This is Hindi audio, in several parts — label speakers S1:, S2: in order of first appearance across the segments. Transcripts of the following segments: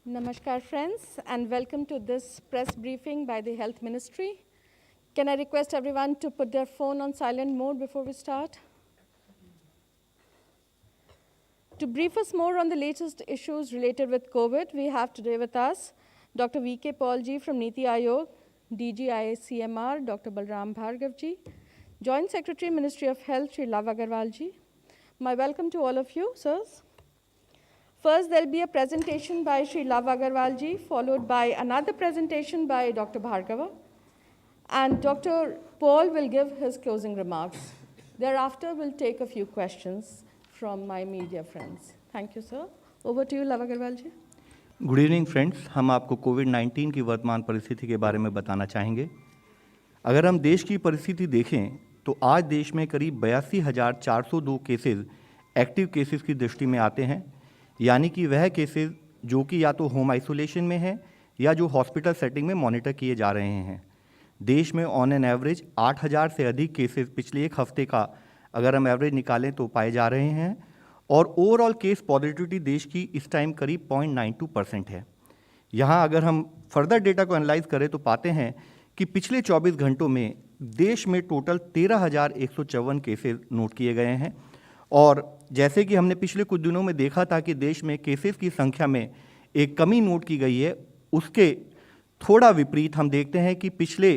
S1: Namaskar friends and welcome to this press briefing by the Health Ministry. Can I request everyone to put their phone on silent mode before we start? To brief us more on the latest issues related with COVID, we have today with us Dr. V.K. Paul ji from Niti Aayog, DG ICMR, Dr. Balram Bhargav ji, Joint Secretary, Ministry of Health, Shri Lava Agarwal ji. My welcome to all of you, sirs. First, there will be a presentation by Shri Lava Agarwal ji, followed by another presentation by Dr. Bhargava, and Dr. Paul will give his closing remarks. Thereafter, we'll take a few questions from my media friends. Thank you, sir. Over to you, Lava Agarwal ji.
S2: Good evening friends, हम आपको कोविड-19 की वर्तमान परिस्थिति के बारे में बताना चाहेंगे। अगर हम देश की परिस्थिति देखें तो आज देश में करीब 82,402 केसेस एक्टिव केसेस की दृष्टि में आते हैं, यानी कि वह केसेस जो कि या तो होम आइसोलेशन में है या जो हॉस्पिटल सेटिंग में मॉनिटर किए जा रहे हैं। देश में ऑन एन एवरेज 8,000 से अधिक केसेस पिछले एक हफ्ते का अगर हम एवरेज निकालें तो पाए जा रहे हैं और ओवरऑल केस पॉजिटिविटी देश की इस टाइम करीब 0.92% है। यहाँ अगर हम फर्दर डेटा को एनालाइज करें तो पाते हैं कि पिछले 24 घंटों में देश में टोटल 13,154 केसेस नोट किए गए हैं और जैसे कि हमने पिछले कुछ दिनों में देखा था कि देश में केसेस की संख्या में एक कमी नोट की गई है, उसके थोड़ा विपरीत हम देखते हैं कि पिछले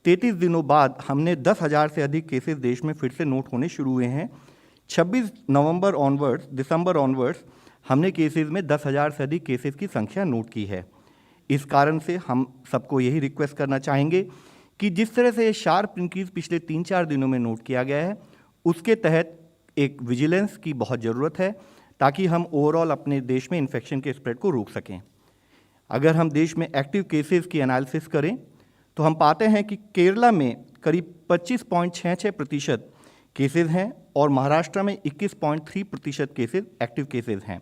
S2: 33 दिनों बाद हमने 10,000 से अधिक केसेस देश में फिर से नोट होने शुरू हुए हैं। 26 नवंबर ऑनवर्ड्स, दिसंबर ऑनवर्ड्स हमने केसेस में 10,000 से अधिक केसेस की संख्या नोट की है। इस कारण से हम सबको यही रिक्वेस्ट करना चाहेंगे कि जिस तरह से ये शार्प इंक्रीज पिछले 3-4 दिनों में नोट किया गया है, उसके तहत एक विजिलेंस की बहुत ज़रूरत है ताकि हम ओवरऑल अपने देश में इन्फेक्शन के स्प्रेड को रोक सकें। अगर हम देश में एक्टिव केसेस की एनालिसिस करें तो हम पाते हैं कि केरला में करीब 25.66% केसेस हैं और महाराष्ट्र में 21.3% केसेस एक्टिव केसेस हैं,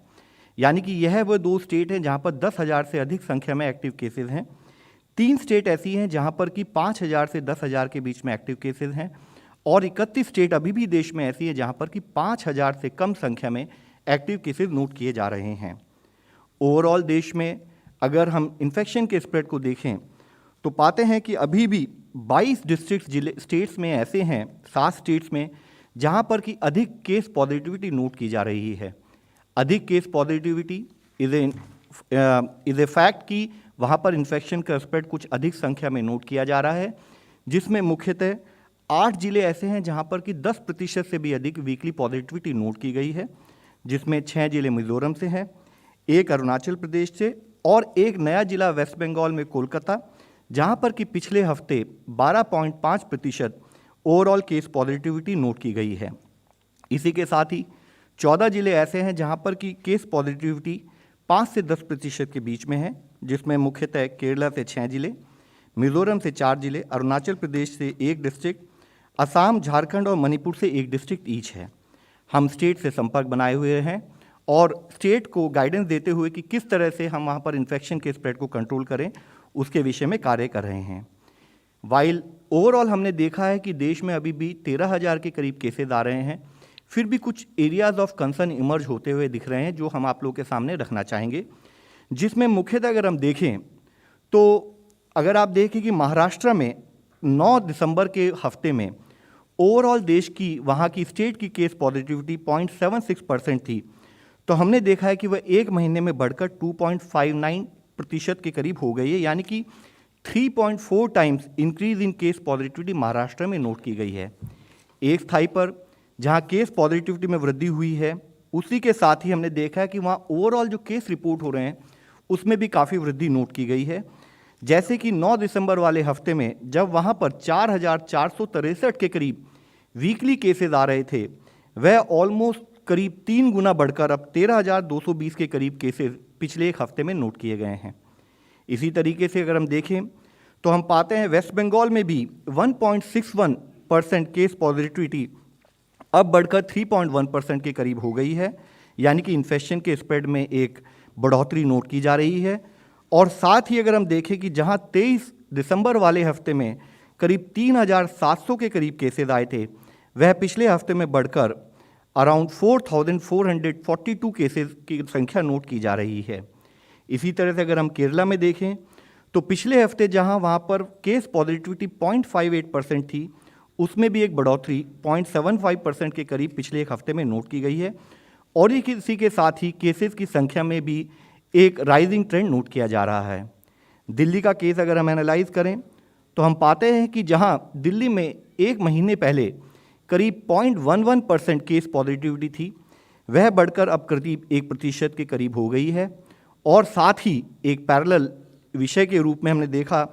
S2: यानी कि यह वो दो स्टेट हैं जहां पर 10,000 से अधिक संख्या में एक्टिव केसेस हैं। 3 स्टेट ऐसी हैं जहां पर कि 5,000 से 10,000 के बीच में एक्टिव केसेस हैं और 31 स्टेट अभी भी देश में ऐसी है जहां पर कि 5,000 से कम संख्या में एक्टिव केसेस नोट किए जा रहे हैं। ओवरऑल देश में अगर हम इन्फेक्शन के स्प्रेड को देखें तो पाते हैं कि अभी भी 22 डिस्ट्रिक्ट स्टेट्स में ऐसे हैं, 7 स्टेट्स में जहां पर कि अधिक केस पॉजिटिविटी नोट की जा रही है। अधिक case positivity is a fact कि वहां पर इन्फेक्शन का स्प्रेड कुछ अधिक संख्या में नोट किया जा रहा है, जिसमें मुख्यतः 8 जिले ऐसे हैं जहां पर कि 10% से भी अधिक वीकली पॉजिटिविटी नोट की गई है, जिसमें 6 जिले मिजोरम से हैं, 1 अरुणाचल प्रदेश से और एक नया जिला वेस्ट बंगाल में कोलकाता, जहां पर कि पिछले हफ्ते 12.5% ओवरऑल केस पॉजिटिविटी नोट की गई है। इसी के साथ ही 14 जिले ऐसे हैं जहां पर कि केस पॉजिटिविटी 5 से 10% के बीच में है, जिसमें मुख्यतः केरला से 6 जिले, मिजोरम से 4 जिले, अरुणाचल प्रदेश से 1 डिस्ट्रिक्ट, असम, झारखंड और मणिपुर से 1 डिस्ट्रिक्ट ईच है। हम स्टेट से संपर्क बनाए हुए हैं और स्टेट को गाइडेंस देते हुए कि किस तरह से हम वहाँ पर इन्फेक्शन के स्प्रेड को कंट्रोल करें, उसके विषय में कार्य कर रहे हैं। वाइल ओवरऑल हमने देखा है कि देश में अभी भी 13,000 के करीब केसेस आ रहे हैं, फिर भी कुछ एरियाज ऑफ कंसर्न इमर्ज होते हुए दिख रहे हैं जो हम आप लोगों के सामने रखना चाहेंगे, जिसमें मुख्यतः अगर हम देखें तो अगर आप देखें कि महाराष्ट्र में 9 दिसंबर के हफ्ते में ओवरऑल देश की वहाँ की स्टेट की केस पॉजिटिविटी 0.76% थी, तो हमने देखा है कि वह एक महीने में बढ़कर 2.59% के करीब हो गई है, यानी कि 3.4 times increase in case positivity Maharashtra में नोट की गई है। एक स्थाई पर जहाँ केस पॉजिटिविटी में वृद्धि हुई है, उसी के साथ ही हमने देखा है कि वहाँ ओवरऑल जो केस रिपोर्ट हो रहे हैं उसमें भी काफ़ी वृद्धि नोट की गई है। जैसे कि 9 दिसंबर वाले हफ्ते में जब वहाँ पर 4,463 के करीब वीकली केसेस आ रहे थे, वह ऑलमोस्ट करीब 3 गुना बढ़कर अब 13,220 के करीब केसेस पिछले एक हफ्ते में नोट किए गए हैं। इसी तरीके से अगर हम देखें तो हम पाते हैं वेस्ट बंगाल में भी 1.61% केस पॉजिटिविटी अब बढ़कर 3.1% के करीब हो गई है, यानी कि इन्फेक्शन के स्प्रेड में एक बढ़ोतरी नोट की जा रही है। और साथ ही अगर हम देखें कि जहां 23 दिसंबर वाले हफ्ते में करीब 3,700 के करीब केसेस आए थे, वह पिछले हफ्ते में बढ़कर अराउंड 4,442 केसेस की संख्या नोट की जा रही है। इसी तरह से अगर हम केरला में देखें तो पिछले हफ्ते जहां वहां पर केस पॉजिटिविटी 0.58% थी, उसमें भी एक बढ़ोतरी 0.75% के करीब पिछले एक हफ्ते में नोट की गई है। और ये इसी के साथ ही केसेस की संख्या में भी एक राइजिंग ट्रेंड नोट किया जा रहा है। दिल्ली का केस अगर हम एनालाइज करें तो हम पाते हैं कि जहां दिल्ली में एक महीने पहले करीब 0.11% केस पॉजिटिविटी थी, वह बढ़कर अब करीब 1% के करीब हो गई है। और साथ ही एक पैरेलल विषय के रूप में हमने देखा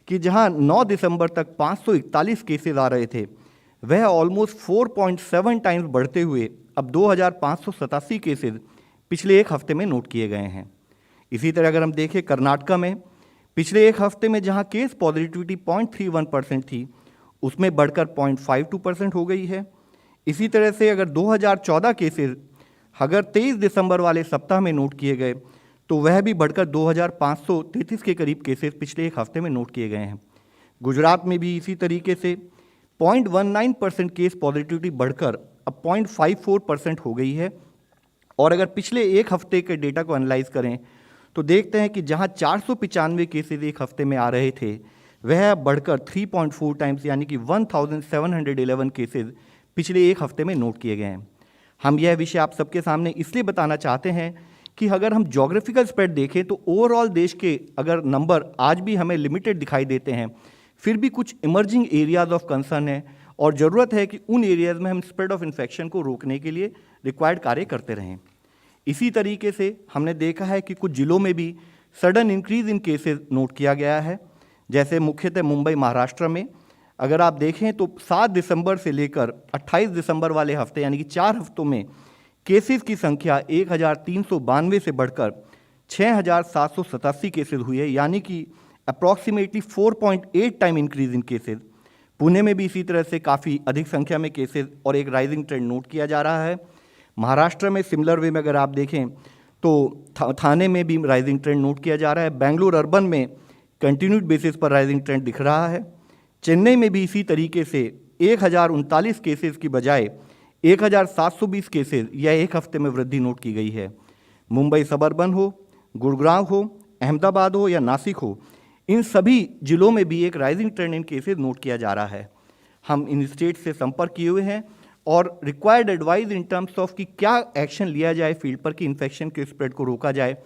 S2: कि जहां 9 दिसंबर तक 541 केसेस आ रहे थे, वह ऑलमोस्ट 4.7 टाइम्स बढ़ते हुए अब 2587 केसेस पिछले एक हफ्ते में नोट किए गए हैं। इसी तरह अगर हम देखें कर्नाटका में पिछले एक हफ्ते में जहां केस पॉजिटिविटी 0.31% थी, उसमें बढ़कर 0.52% हो गई है। इसी तरह से अगर 2014 केसेस अगर 23 दिसंबर वाले सप्ताह में नोट किए गए तो वह भी बढ़कर 2533 के करीब केसेस पिछले एक हफ्ते में नोट किए गए हैं। गुजरात में भी इसी तरीके से 0.19% केस पॉजिटिविटी बढ़कर अब 0.54% हो गई है। और अगर पिछले एक हफ्ते के डेटा को एनालाइज करें तो देखते हैं कि जहां 495 केसेस एक हफ्ते में आ रहे थे, वह बढ़कर 3.4 टाइम्स यानी कि 1711 केसेस पिछले एक हफ्ते में नोट किए गए हैं। हम यह विषय आप सबके सामने इसलिए बताना चाहते हैं कि अगर हम ज्योग्राफिकल स्प्रेड देखें तो ओवरऑल देश के अगर नंबर आज भी हमें लिमिटेड दिखाई देते हैं, फिर भी कुछ इमर्जिंग एरियाज ऑफ कंसर्न है और ज़रूरत है कि उन एरियाज में हम स्प्रेड ऑफ इन्फेक्शन को रोकने के लिए रिक्वायर्ड कार्य करते रहें। इसी तरीके से हमने देखा है कि कुछ जिलों में भी sudden increase in cases note किया गया है, जैसे मुख्यतः मुंबई महाराष्ट्र में अगर आप देखें तो 7 दिसंबर से लेकर 28 दिसंबर वाले हफ्ते यानी कि 4 हफ्तों में केसेस की संख्या 1392 से बढ़कर 6787 केसेस हुई है, यानी कि approximately 4.8 time increase in cases. Pune में भी इसी तरह से काफ़ी अधिक संख्या में केसेस और एक राइजिंग ट्रेंड नोट किया जा रहा है। महाराष्ट्र में सिमिलर वे में अगर आप देखें तो थाने में भी राइजिंग ट्रेंड नोट किया जा रहा है। बेंगलुरु अर्बन में कंटिन्यूड बेसिस पर राइजिंग ट्रेंड दिख रहा है। चेन्नई में भी इसी तरीके से 1039 केसेस की बजाय 1720 केसेस यह एक हफ्ते में वृद्धि नोट की गई है। मुंबई सबअर्बन हो, गुड़गांव हो, अहमदाबाद हो या नासिक हो, इन सभी जिलों में भी एक राइजिंग ट्रेंड इन केसेस नोट किया जा रहा है। हम इन स्टेट से संपर्क किए हुए हैं और required advice in terms of कि क्या एक्शन लिया जाए फील्ड पर कि इन्फेक्शन के स्प्रेड को रोका जाए,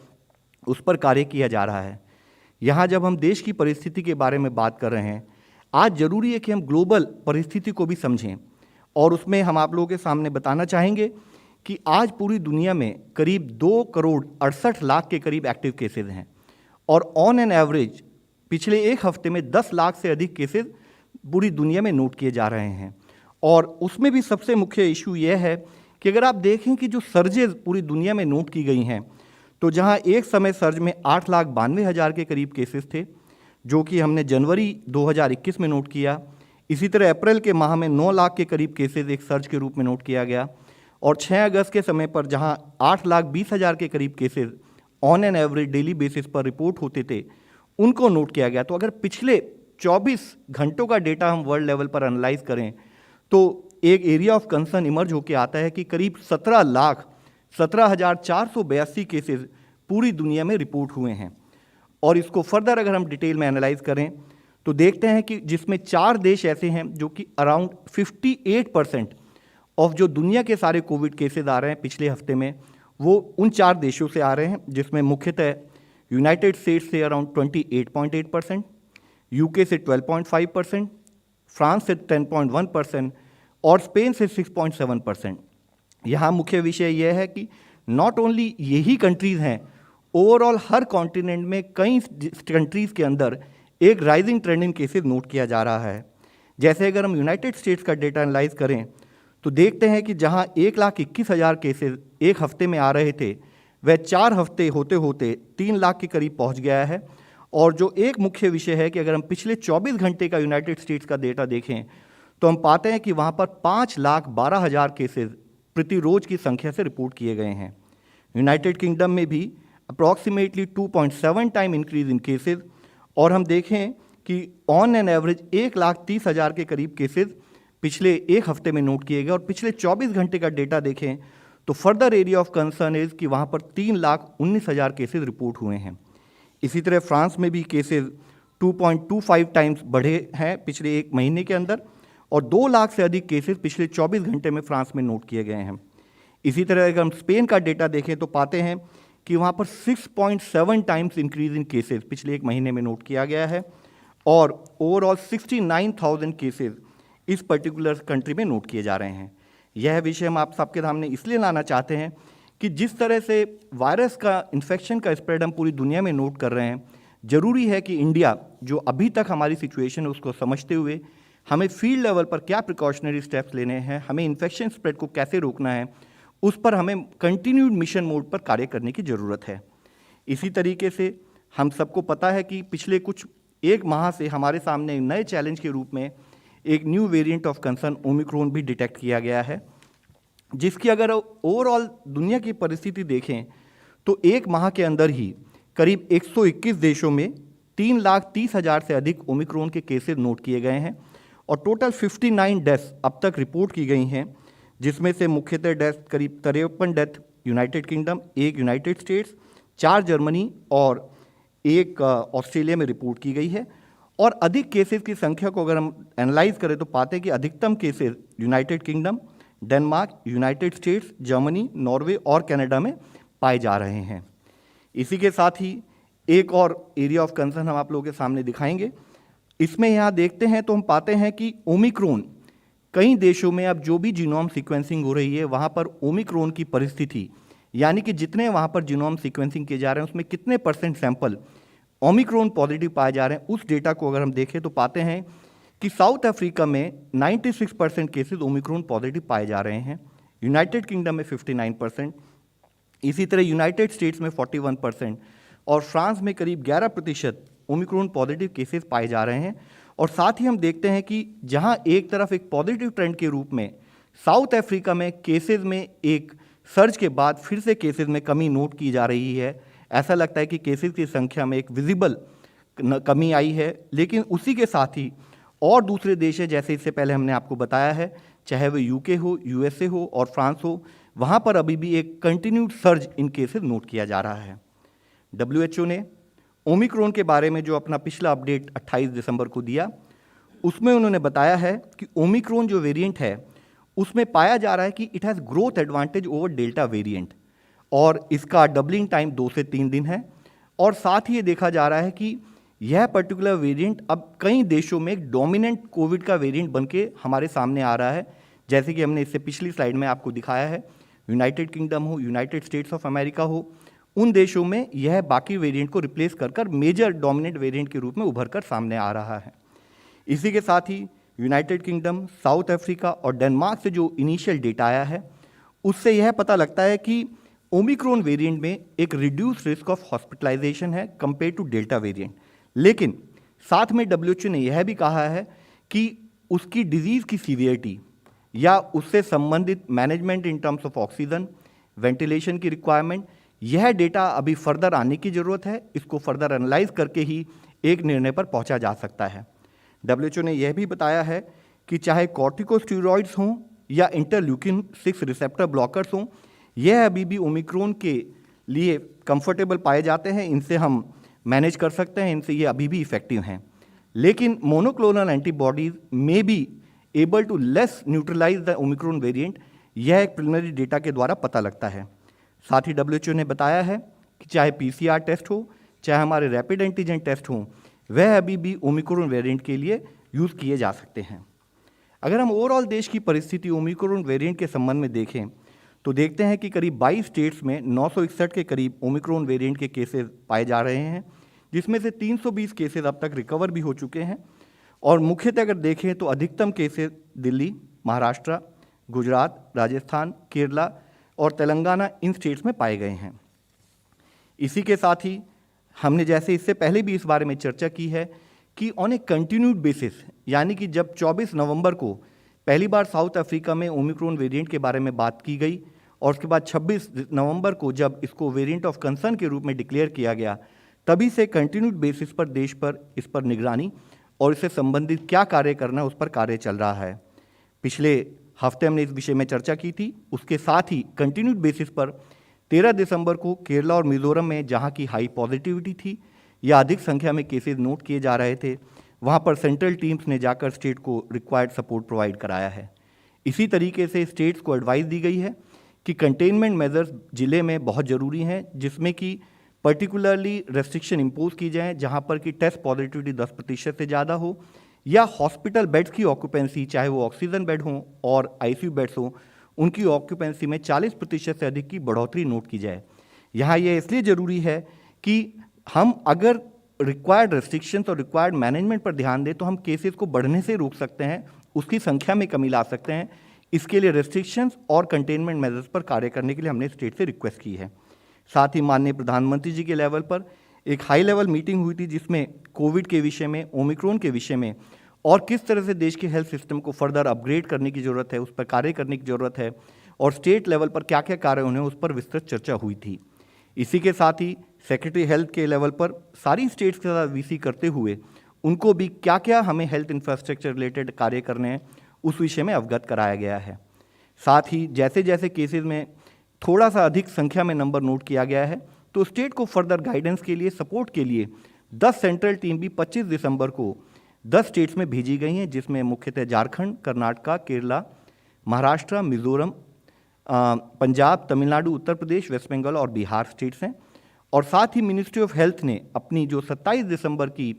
S2: उस पर कार्य किया जा रहा है। यहाँ जब हम देश की परिस्थिति के बारे में बात कर रहे हैं, आज जरूरी है कि हम ग्लोबल परिस्थिति को भी समझें और उसमें हम आप लोगों के सामने बताना चाहेंगे कि आज पूरी दुनिया में करीब 2,68,00,000 के करीब एक्टिव केसेस हैं और ऑन एन एवरेज पिछले एक हफ्ते में 10 लाख से अधिक केसेस पूरी दुनिया में नोट किए जा रहे हैं। और उसमें भी सबसे मुख्य इशू यह है कि अगर आप देखें कि जो सर्जेज पूरी दुनिया में नोट की गई हैं, तो जहां एक समय सर्ज में 8,92,000 के करीब केसेस थे, जो कि हमने जनवरी 2021 में नोट किया। इसी तरह अप्रैल के माह में 9 लाख के करीब केसेस एक सर्ज के रूप में नोट किया गया और 6 अगस्त के समय पर जहां 8,20,000 के करीब cases on an average daily basis पर रिपोर्ट होते थे, उनको नोट किया गया। तो अगर पिछले 24 घंटों का डेटा हम वर्ल्ड लेवल पर एनालाइज करें तो एक एरिया ऑफ कंसर्न इमर्ज होकर आता है कि करीब 17,17,482 केसेस पूरी दुनिया में रिपोर्ट हुए हैं। और इसको फर्दर अगर हम डिटेल में एनालाइज करें तो देखते हैं कि जिसमें 4 देश ऐसे हैं जो कि अराउंड 58% ऑफ जो दुनिया के सारे कोविड केसेस आ रहे हैं पिछले हफ्ते में, वो उन 4 देशों से आ रहे हैं, जिसमें मुख्यतः यूनाइटेड स्टेट्स से अराउंड 28.8%, यूके से 12.5%, फ्रांस से 10.1% और स्पेन से 6.7%। यहाँ मुख्य विषय यह है कि नॉट ओनली यही कंट्रीज़ हैं, ओवरऑल हर कॉन्टिनेंट में कई कंट्रीज़ के अंदर एक राइजिंग ट्रेंड इन केसेस नोट किया जा रहा है। जैसे अगर हम यूनाइटेड स्टेट्स का डेटा एनालाइज करें तो देखते हैं कि जहां 1,21,000 केसेस एक हफ्ते में आ रहे थे, वह 4 हफ्ते होते होते 3 लाख के करीब पहुंच गया है। और जो एक मुख्य विषय है कि अगर हम पिछले 24 घंटे का यूनाइटेड स्टेट्स का डेटा देखें तो हम पाते हैं कि वहां पर 5,12,000 केसेस प्रति रोज की संख्या से रिपोर्ट किए गए हैं। यूनाइटेड किंगडम में भी approximately 2.7 time increase in cases और हम देखें कि ऑन एन एवरेज 1,30,000 के करीब केसेस पिछले एक हफ्ते में नोट किए गए और पिछले 24 घंटे का डेटा देखें तो further area of concern is कि वहाँ पर 3,19,000 केसेस रिपोर्ट हुए हैं। इसी तरह फ्रांस में भी केसेस 2.25 टाइम्स बढ़े हैं पिछले एक महीने के अंदर, और 2 लाख से अधिक केसेस पिछले 24 घंटे में फ्रांस में नोट किए गए हैं। इसी तरह अगर हम स्पेन का डेटा देखें तो पाते हैं कि वहाँ पर 6.7 टाइम्स इंक्रीज इन केसेस पिछले एक महीने में नोट किया गया है, और ओवरऑल 69,000 केसेस इस पर्टिकुलर कंट्री में नोट किए जा रहे हैं। यह विषय हम आप सबके सामने इसलिए लाना चाहते हैं कि जिस तरह से वायरस का इन्फेक्शन का स्प्रेड हम पूरी दुनिया में नोट कर रहे हैं, ज़रूरी है कि इंडिया जो अभी तक हमारी सिचुएशन है उसको समझते हुए हमें फील्ड लेवल पर क्या प्रिकॉशनरी स्टेप्स लेने हैं, हमें इन्फेक्शन स्प्रेड को कैसे रोकना है, उस पर हमें कंटिन्यूड मिशन मोड पर कार्य करने की ज़रूरत है। इसी तरीके से हम सबको पता है कि पिछले कुछ एक माह से हमारे सामने नए चैलेंज के रूप में एक new variant of concern Omicron भी डिटेक्ट किया गया है, जिसकी अगर ओवरऑल दुनिया की परिस्थिति देखें तो एक माह के अंदर ही करीब 121 देशों में 3,30,000 से अधिक ओमिक्रॉन के केसेस नोट किए गए हैं, और टोटल 59 डेथ्स अब तक रिपोर्ट की गई हैं, जिसमें से मुख्यतः डेथ करीब 53 death United kingdom, 1 United states, 4 Germany और 1 ऑस्ट्रेलिया में रिपोर्ट की गई है। और अधिक केसेस की संख्या को अगर हम एनालाइज करें तो पाते हैं कि अधिकतम cases United kingdom, Denmark, United states, Germany, Norway और कनाडा में पाए जा रहे हैं। इसी के साथ ही एक और एरिया ऑफ कंसर्न हम आप लोगों के सामने दिखाएंगे। इसमें यहाँ देखते हैं तो हम पाते हैं कि ओमिक्रॉन कई देशों में अब जो भी जीनोम सीक्वेंसिंग हो रही है वहाँ पर ओमिक्रॉन की परिस्थिति, यानी कि जितने वहाँ पर जीनोम सीक्वेंसिंग किए जा रहे हैं उसमें कितने % सैंपल ओमिक्रॉन पॉजिटिव पाए जा रहे हैं, उस डेटा को अगर हम देखें तो पाते हैं कि साउथ अफ्रीका में 96% केसेस ओमिक्रॉन पॉजिटिव पाए जा रहे हैं, यूनाइटेड किंगडम में 59%, इसी तरह यूनाइटेड स्टेट्स में 41% और फ्रांस में करीब 11% ओमिक्रॉन पॉजिटिव केसेस पाए जा रहे हैं। और साथ ही हम देखते हैं कि जहां एक तरफ एक पॉजिटिव ट्रेंड के रूप में साउथ अफ्रीका में केसेस में एक सर्ज के बाद फिर से केसेस में कमी नोट की जा रही है। ऐसा लगता है कि केसेस की संख्या में एक विजिबल कमी आई है, लेकिन उसी के साथ ही और दूसरे देश है, जैसे इससे पहले हमने आपको बताया है, चाहे वो यूके हो, यूएसए हो और फ्रांस हो, वहाँ पर अभी भी एक कंटिन्यूड सर्ज इन केसेस नोट किया जा रहा है। WHO ने ओमिक्रॉन के बारे में जो अपना पिछला अपडेट 28 दिसंबर को दिया, उसमें उन्होंने बताया है कि ओमिक्रॉन जो वेरिएंट है उसमें पाया जा रहा है कि it has growth advantage over delta variant, और इसका डबलिंग टाइम 2 से 3 दिन है। और साथ ही ये देखा जा रहा है कि यह पर्टिकुलर वेरिएंट अब कई देशों में एक डोमिनेंट कोविड का वेरिएंट बनके हमारे सामने आ रहा है, जैसे कि हमने इससे पिछली स्लाइड में आपको दिखाया है। यूनाइटेड किंगडम हो, यूनाइटेड स्टेट्स ऑफ अमेरिका हो, उन देशों में यह बाकी वेरिएंट को रिप्लेस कर मेजर डोमिनेंट वेरिएंट के रूप में उभर कर सामने आ रहा है। इसी के साथ ही यूनाइटेड किंगडम, साउथ अफ्रीका और डेनमार्क से जो इनिशियल डेटा आया है उससे यह पता लगता है कि ओमिक्रॉन वेरिएंट में एक रिड्यूस रिस्क ऑफ हॉस्पिटलाइजेशन है कंपेयर टू डेल्टा वेरिएंट, लेकिन साथ में WHO ने यह भी कहा है कि उसकी डिजीज़ की सीवियरिटी या उससे संबंधित management in terms of oxygen, ventilation की रिक्वायरमेंट, यह डेटा अभी फर्दर आने की ज़रूरत है। इसको फर्दर एनालाइज करके ही एक निर्णय पर पहुंचा जा सकता है। WHO ने यह भी बताया है कि चाहे कॉर्टिकोस्टेरॉइड्स हों या इंटरल्यूकिन 6 रिसेप्टर ब्लॉकर्स हों, यह अभी भी ओमिक्रॉन के लिए कंफर्टेबल पाए जाते हैं, इनसे हम मैनेज कर सकते हैं, इनसे ये अभी भी इफेक्टिव हैं। लेकिन monoclonal antibodies may be able to less neutralize the Omicron variant, यह एक प्रिलिमिनरी डेटा के द्वारा पता लगता है। साथ ही WHO ने बताया है कि चाहे PCR टेस्ट हो, चाहे हमारे रैपिड एंटीजन टेस्ट हों, वह अभी भी ओमिक्रॉन वेरिएंट के लिए यूज़ किए जा सकते हैं। अगर हम ओवरऑल देश की परिस्थिति ओमिक्रॉन वेरिएंट के संबंध में देखें तो देखते हैं कि करीब 22 स्टेट्स में 961 के करीब ओमिक्रॉन वेरिएंट के केसेस पाए जा रहे हैं, जिसमें से 320 केसेस अब तक रिकवर भी हो चुके हैं। और मुख्यतः अगर देखें तो अधिकतम केसेस दिल्ली, महाराष्ट्र, गुजरात, राजस्थान, केरला और तेलंगाना इन स्टेट्स में पाए गए हैं। इसी के साथ ही हमने जैसे इससे पहले भी इस बारे में चर्चा की है कि ऑन ए कंटिन्यूड बेसिस, यानी कि जब 24 नवंबर को पहली बार साउथ अफ्रीका में ओमिक्रॉन वेरिएंट के बारे में बात की गई और उसके बाद 26 नवंबर को जब इसको वेरिएंट ऑफ कंसर्न के रूप में डिक्लेयर किया गया, तभी से कंटिन्यूड बेसिस पर देश पर इस पर निगरानी और इससे संबंधित क्या कार्य करना है उस पर कार्य चल रहा है। पिछले हफ्ते हमने इस विषय में चर्चा की थी। उसके साथ ही कंटिन्यूड बेसिस पर 13 दिसंबर को केरला और मिजोरम में जहां की हाई पॉजिटिविटी थी या अधिक संख्या में केसेस नोट किए जा रहे थे, वहां पर सेंट्रल टीम्स ने जाकर स्टेट को रिक्वायर्ड सपोर्ट प्रोवाइड कराया है। इसी तरीके से स्टेट्स को एडवाइस दी गई है कि कंटेनमेंट मेजर्स जिले में बहुत ज़रूरी हैं, जिसमें कि पर्टिकुलरली रेस्ट्रिक्शन इम्पोज की जाए जहां पर कि टेस्ट पॉजिटिविटी 10% से ज़्यादा हो, या हॉस्पिटल बेड्स की ऑक्यूपेंसी, चाहे वो ऑक्सीजन बेड हों और आईसीयू बेड्स हों, उनकी ऑक्यूपेंसी में 40% से अधिक की बढ़ोतरी नोट की जाए। यहाँ यह इसलिए ज़रूरी है कि हम अगर रिक्वायर्ड रेस्ट्रिक्शंस और रिक्वायर्ड मैनेजमेंट पर ध्यान दें तो हम केसेस को बढ़ने से रोक सकते हैं, उसकी संख्या में कमी ला सकते हैं। इसके लिए रेस्ट्रिक्शंस और कंटेनमेंट मेजर्स पर कार्य करने के लिए हमने स्टेट से रिक्वेस्ट की है। साथ ही माननीय प्रधानमंत्री जी के लेवल पर एक हाई लेवल मीटिंग हुई थी, जिसमें कोविड के विषय में, ओमिक्रॉन के विषय में और किस तरह से देश के हेल्थ सिस्टम को फर्दर अपग्रेड करने की ज़रूरत है, उस पर कार्य करने की ज़रूरत है और स्टेट लेवल पर क्या क्या कार्य होने, उस पर विस्तृत चर्चा हुई थी। इसी के साथ ही सेक्रेटरी हेल्थ के लेवल पर सारी स्टेट्स के साथ वीसी करते हुए उनको भी क्या क्या हमें हेल्थ इंफ्रास्ट्रक्चर रिलेटेड कार्य करने हैं, उस विषय में अवगत कराया गया है। साथ ही जैसे जैसे केसेस में थोड़ा सा अधिक संख्या में नंबर नोट किया गया है, तो स्टेट को फर्दर गाइडेंस के लिए, सपोर्ट के लिए 10 सेंट्रल टीम भी 25 दिसंबर को 10 स्टेट्स में भेजी गई हैं, जिसमें मुख्यतः झारखंड, कर्नाटका, केरला, महाराष्ट्र, मिजोरम, पंजाब, तमिलनाडु, उत्तर प्रदेश, वेस्ट बंगाल और बिहार स्टेट्स हैं। और साथ ही मिनिस्ट्री ऑफ हेल्थ ने अपनी जो 27 दिसंबर की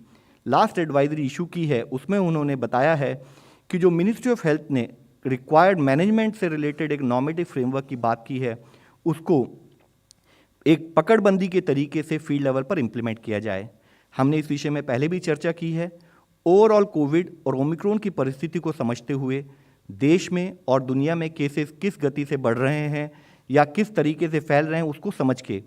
S2: लास्ट एडवाइजरी इशू की है, उसमें उन्होंने बताया है कि जो मिनिस्ट्री ऑफ हेल्थ ने रिक्वायर्ड मैनेजमेंट से रिलेटेड एक नॉर्मेटिव फ्रेमवर्क की बात की है, उसको एक पकड़बंदी के तरीके से फील्ड लेवल पर इम्प्लीमेंट किया जाए। हमने इस विषय में पहले भी चर्चा की है। ओवरऑल कोविड और ओमिक्रॉन की परिस्थिति को समझते हुए देश में और दुनिया में केसेस किस गति से बढ़ रहे हैं या किस तरीके से फैल रहे हैं, उसको समझ के,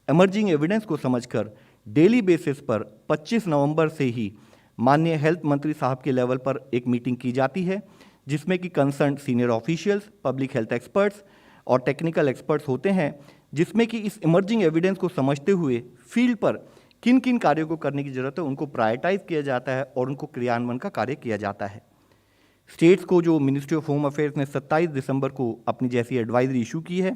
S2: एमर्जिंग एविडेंस को समझकर डेली बेसिस पर 25 नवंबर से ही माननीय हेल्थ मंत्री साहब के लेवल पर एक मीटिंग की जाती है, जिसमें कि concern senior officials, public health experts और टेक्निकल एक्सपर्ट्स होते हैं, जिसमें कि इस इमर्जिंग एविडेंस को समझते हुए फील्ड पर किन किन कार्यों को करने की जरूरत है, उनको प्रायोरिटाइज किया जाता है और उनको क्रियान्वयन का कार्य किया जाता है। स्टेट्स को जो मिनिस्ट्री ऑफ होम अफेयर्स ने 27 दिसंबर को अपनी जैसी एडवाइजरी इशू की है,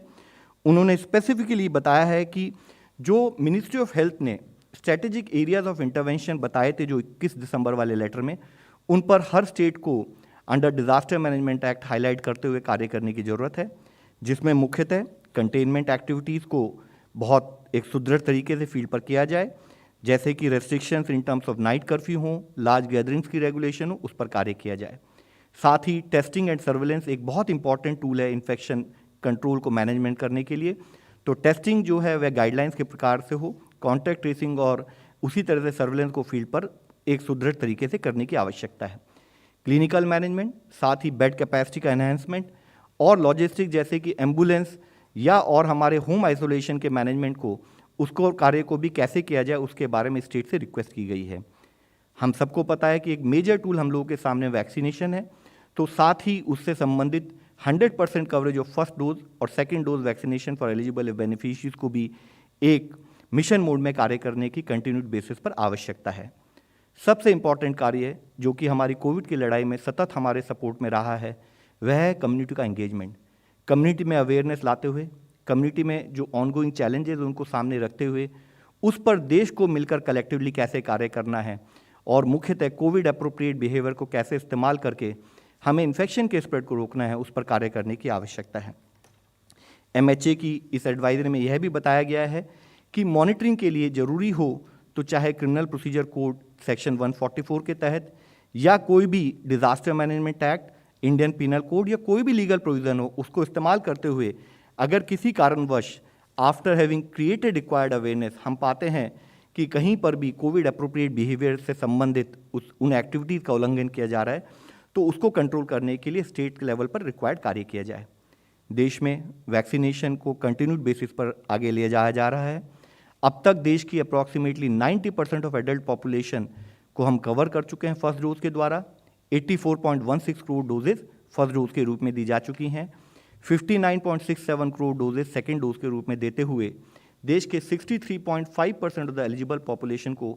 S2: उन्होंने स्पेसिफिकली बताया है कि जो मिनिस्ट्री ऑफ हेल्थ ने स्ट्रेटेजिक एरियाज ऑफ इंटरवेंशन बताए थे जो 21 दिसंबर वाले लेटर में, उन पर हर स्टेट को under disaster management act highlight करते हुए कार्य करने की जरूरत है, जिसमें मुख्यतः कंटेनमेंट एक्टिविटीज़ को बहुत एक सुदृढ़ तरीके से फील्ड पर किया जाए, जैसे कि restrictions in terms of night curfew हो, लार्ज गैदरिंग्स की रेगुलेशन हो, उस पर कार्य किया जाए। साथ ही टेस्टिंग एंड सर्वेलेंस एक बहुत इंपॉर्टेंट टूल है इन्फेक्शन कंट्रोल को मैनेजमेंट करने के लिए। तो टेस्टिंग जो है वह गाइडलाइंस के प्रकार से हो, कॉन्टैक्ट ट्रेसिंग और उसी तरह से सर्वेलेंस को फील्ड पर एक सुदृढ़ तरीके से करने की आवश्यकता है। क्लिनिकल मैनेजमेंट, साथ ही बेड कैपेसिटी का एनहांसमेंट और लॉजिस्टिक जैसे कि एम्बुलेंस या और हमारे होम आइसोलेशन के मैनेजमेंट को, उसको कार्य को भी कैसे किया जाए, उसके बारे में स्टेट से रिक्वेस्ट की गई है। हम सबको पता है कि एक मेजर टूल हम लोगों के सामने वैक्सीनेशन है, तो साथ ही उससे संबंधित 100% कवरेज ऑफ फर्स्ट डोज और second dose vaccination for eligible beneficiaries को भी एक मिशन मोड में कार्य करने की कंटिन्यूड बेसिस पर आवश्यकता है। सबसे इंपॉर्टेंट कार्य जो कि हमारी कोविड की लड़ाई में सतत हमारे सपोर्ट में रहा है, वह है कम्युनिटी का एंगेजमेंट। कम्युनिटी में अवेयरनेस लाते हुए, कम्युनिटी में जो ऑनगोइंग चैलेंजेस उनको सामने रखते हुए, उस पर देश को मिलकर कलेक्टिवली कैसे कार्य करना है और मुख्यतः कोविड अप्रोप्रिएट बिहेवियर को कैसे इस्तेमाल करके हमें इन्फेक्शन के स्प्रेड को रोकना है, उस पर कार्य करने की आवश्यकता है। MHA की इस एडवाइजरी में यह भी बताया गया है कि मॉनिटरिंग के लिए ज़रूरी हो तो चाहे क्रिमिनल प्रोसीजर कोड सेक्शन 144 के तहत या कोई भी disaster management act, Indian penal code या कोई भी लीगल प्रोविजन हो, उसको इस्तेमाल करते हुए अगर किसी कारणवश after having created required awareness हम पाते हैं कि कहीं पर भी कोविड अप्रोप्रिएट बिहेवियर से संबंधित उन एक्टिविटीज़ का उल्लंघन किया जा रहा है, तो उसको कंट्रोल करने के लिए स्टेट लेवल पर रिक्वायर्ड कार्य किया जाए। देश में वैक्सीनेशन को कंटिन्यूड बेसिस पर आगे ले जाया जा रहा है। अब तक देश की अप्रॉक्सीमेटली 90% ऑफ एडल्ट पॉपुलेशन को हम कवर कर चुके हैं फर्स्ट डोज के द्वारा। 84.16 करोड़ डोजेस फर्स्ट डोज के रूप में दी जा चुकी हैं। 59.67 करोड़ डोजेस सेकेंड डोज के रूप में देते हुए देश के 63.5% ऑफ द एलिजिबल पॉपुलेशन को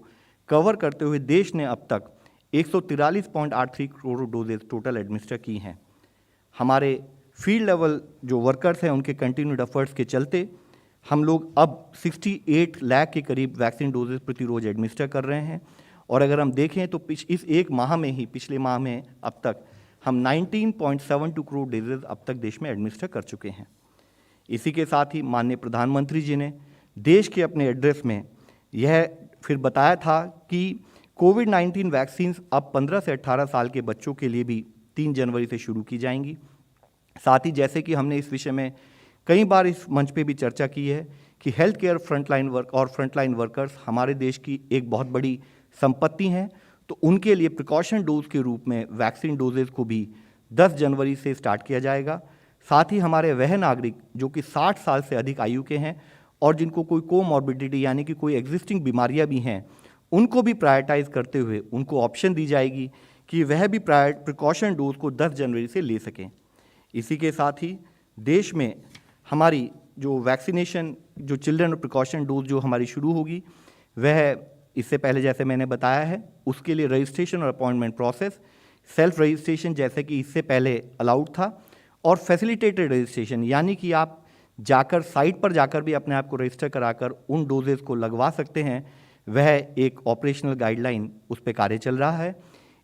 S2: कवर करते हुए देश ने अब तक 143.83 करोड़ डोजेस टोटल एडमिनिस्टर की हैं। हमारे फील्ड लेवल जो वर्कर्स हैं उनके कंटिन्यूड एफर्ट्स के चलते हम लोग अब 68 लाख के करीब वैक्सीन डोजेस प्रति रोज एडमिनिस्टर कर रहे हैं। और अगर हम देखें तो इस एक माह में ही, पिछले माह में अब तक हम 19.72 करोड़ डोजेज अब तक देश में एडमिनिस्टर कर चुके हैं। इसी के साथ ही माननीय प्रधानमंत्री जी ने देश के अपने एड्रेस में यह फिर बताया था कि कोविड-19 वैक्सीन अब 15 से 18 साल के बच्चों के लिए भी 3 जनवरी से शुरू की जाएंगी। साथ ही जैसे कि हमने इस विषय में कई बार इस मंच पे भी चर्चा की है कि हेल्थ केयर फ्रंटलाइन वर्कर्स हमारे देश की एक बहुत बड़ी संपत्ति हैं, तो उनके लिए प्रिकॉशन डोज के रूप में वैक्सीन डोजेज को भी 10 जनवरी से स्टार्ट किया जाएगा। साथ ही हमारे वह नागरिक जो कि 60 साल से अधिक आयु के हैं और जिनको कोई कोमॉर्बिडिटी यानी कि कोई एग्जिस्टिंग बीमारियां भी हैं, उनको भी प्रायोरिटाइज करते हुए उनको ऑप्शन दी जाएगी कि वह भी प्रिकॉशन डोज को 10 जनवरी से ले सकें। इसी के साथ ही देश में हमारी जो वैक्सीनेशन, जो चिल्ड्रन प्रिकॉशन डोज जो हमारी शुरू होगी, वह इससे पहले जैसे मैंने बताया है उसके लिए रजिस्ट्रेशन और अपॉइंटमेंट प्रोसेस, सेल्फ रजिस्ट्रेशन जैसे कि इससे पहले अलाउड था, और फैसिलिटेटेड रजिस्ट्रेशन यानी कि आप जाकर साइट पर जाकर भी अपने आप को रजिस्टर कराकर उन डोजेज को लगवा सकते हैं, वह एक ऑपरेशनल गाइडलाइन उस पर कार्य चल रहा है।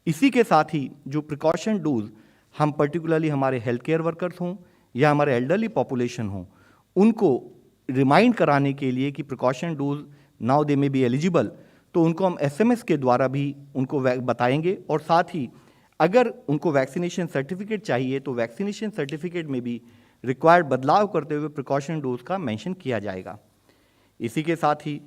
S2: इसी के साथ ही जो प्रिकॉशन डोज हम पर्टिकुलरली हमारे हेल्थ केयर वर्कर्स हों या हमारे एल्डरली पॉपुलेशन हों, उनको रिमाइंड कराने के लिए कि प्रिकॉशन डोज नाउ दे में बी एलिजिबल, तो उनको हम SMS के द्वारा भी उनको बताएंगे। और साथ ही अगर उनको वैक्सीनेशन सर्टिफिकेट चाहिए तो वैक्सीनेशन सर्टिफिकेट में भी रिक्वायर्ड बदलाव करते हुए प्रिकॉशन डोज का मेंशन किया जाएगा। इसी के साथ ही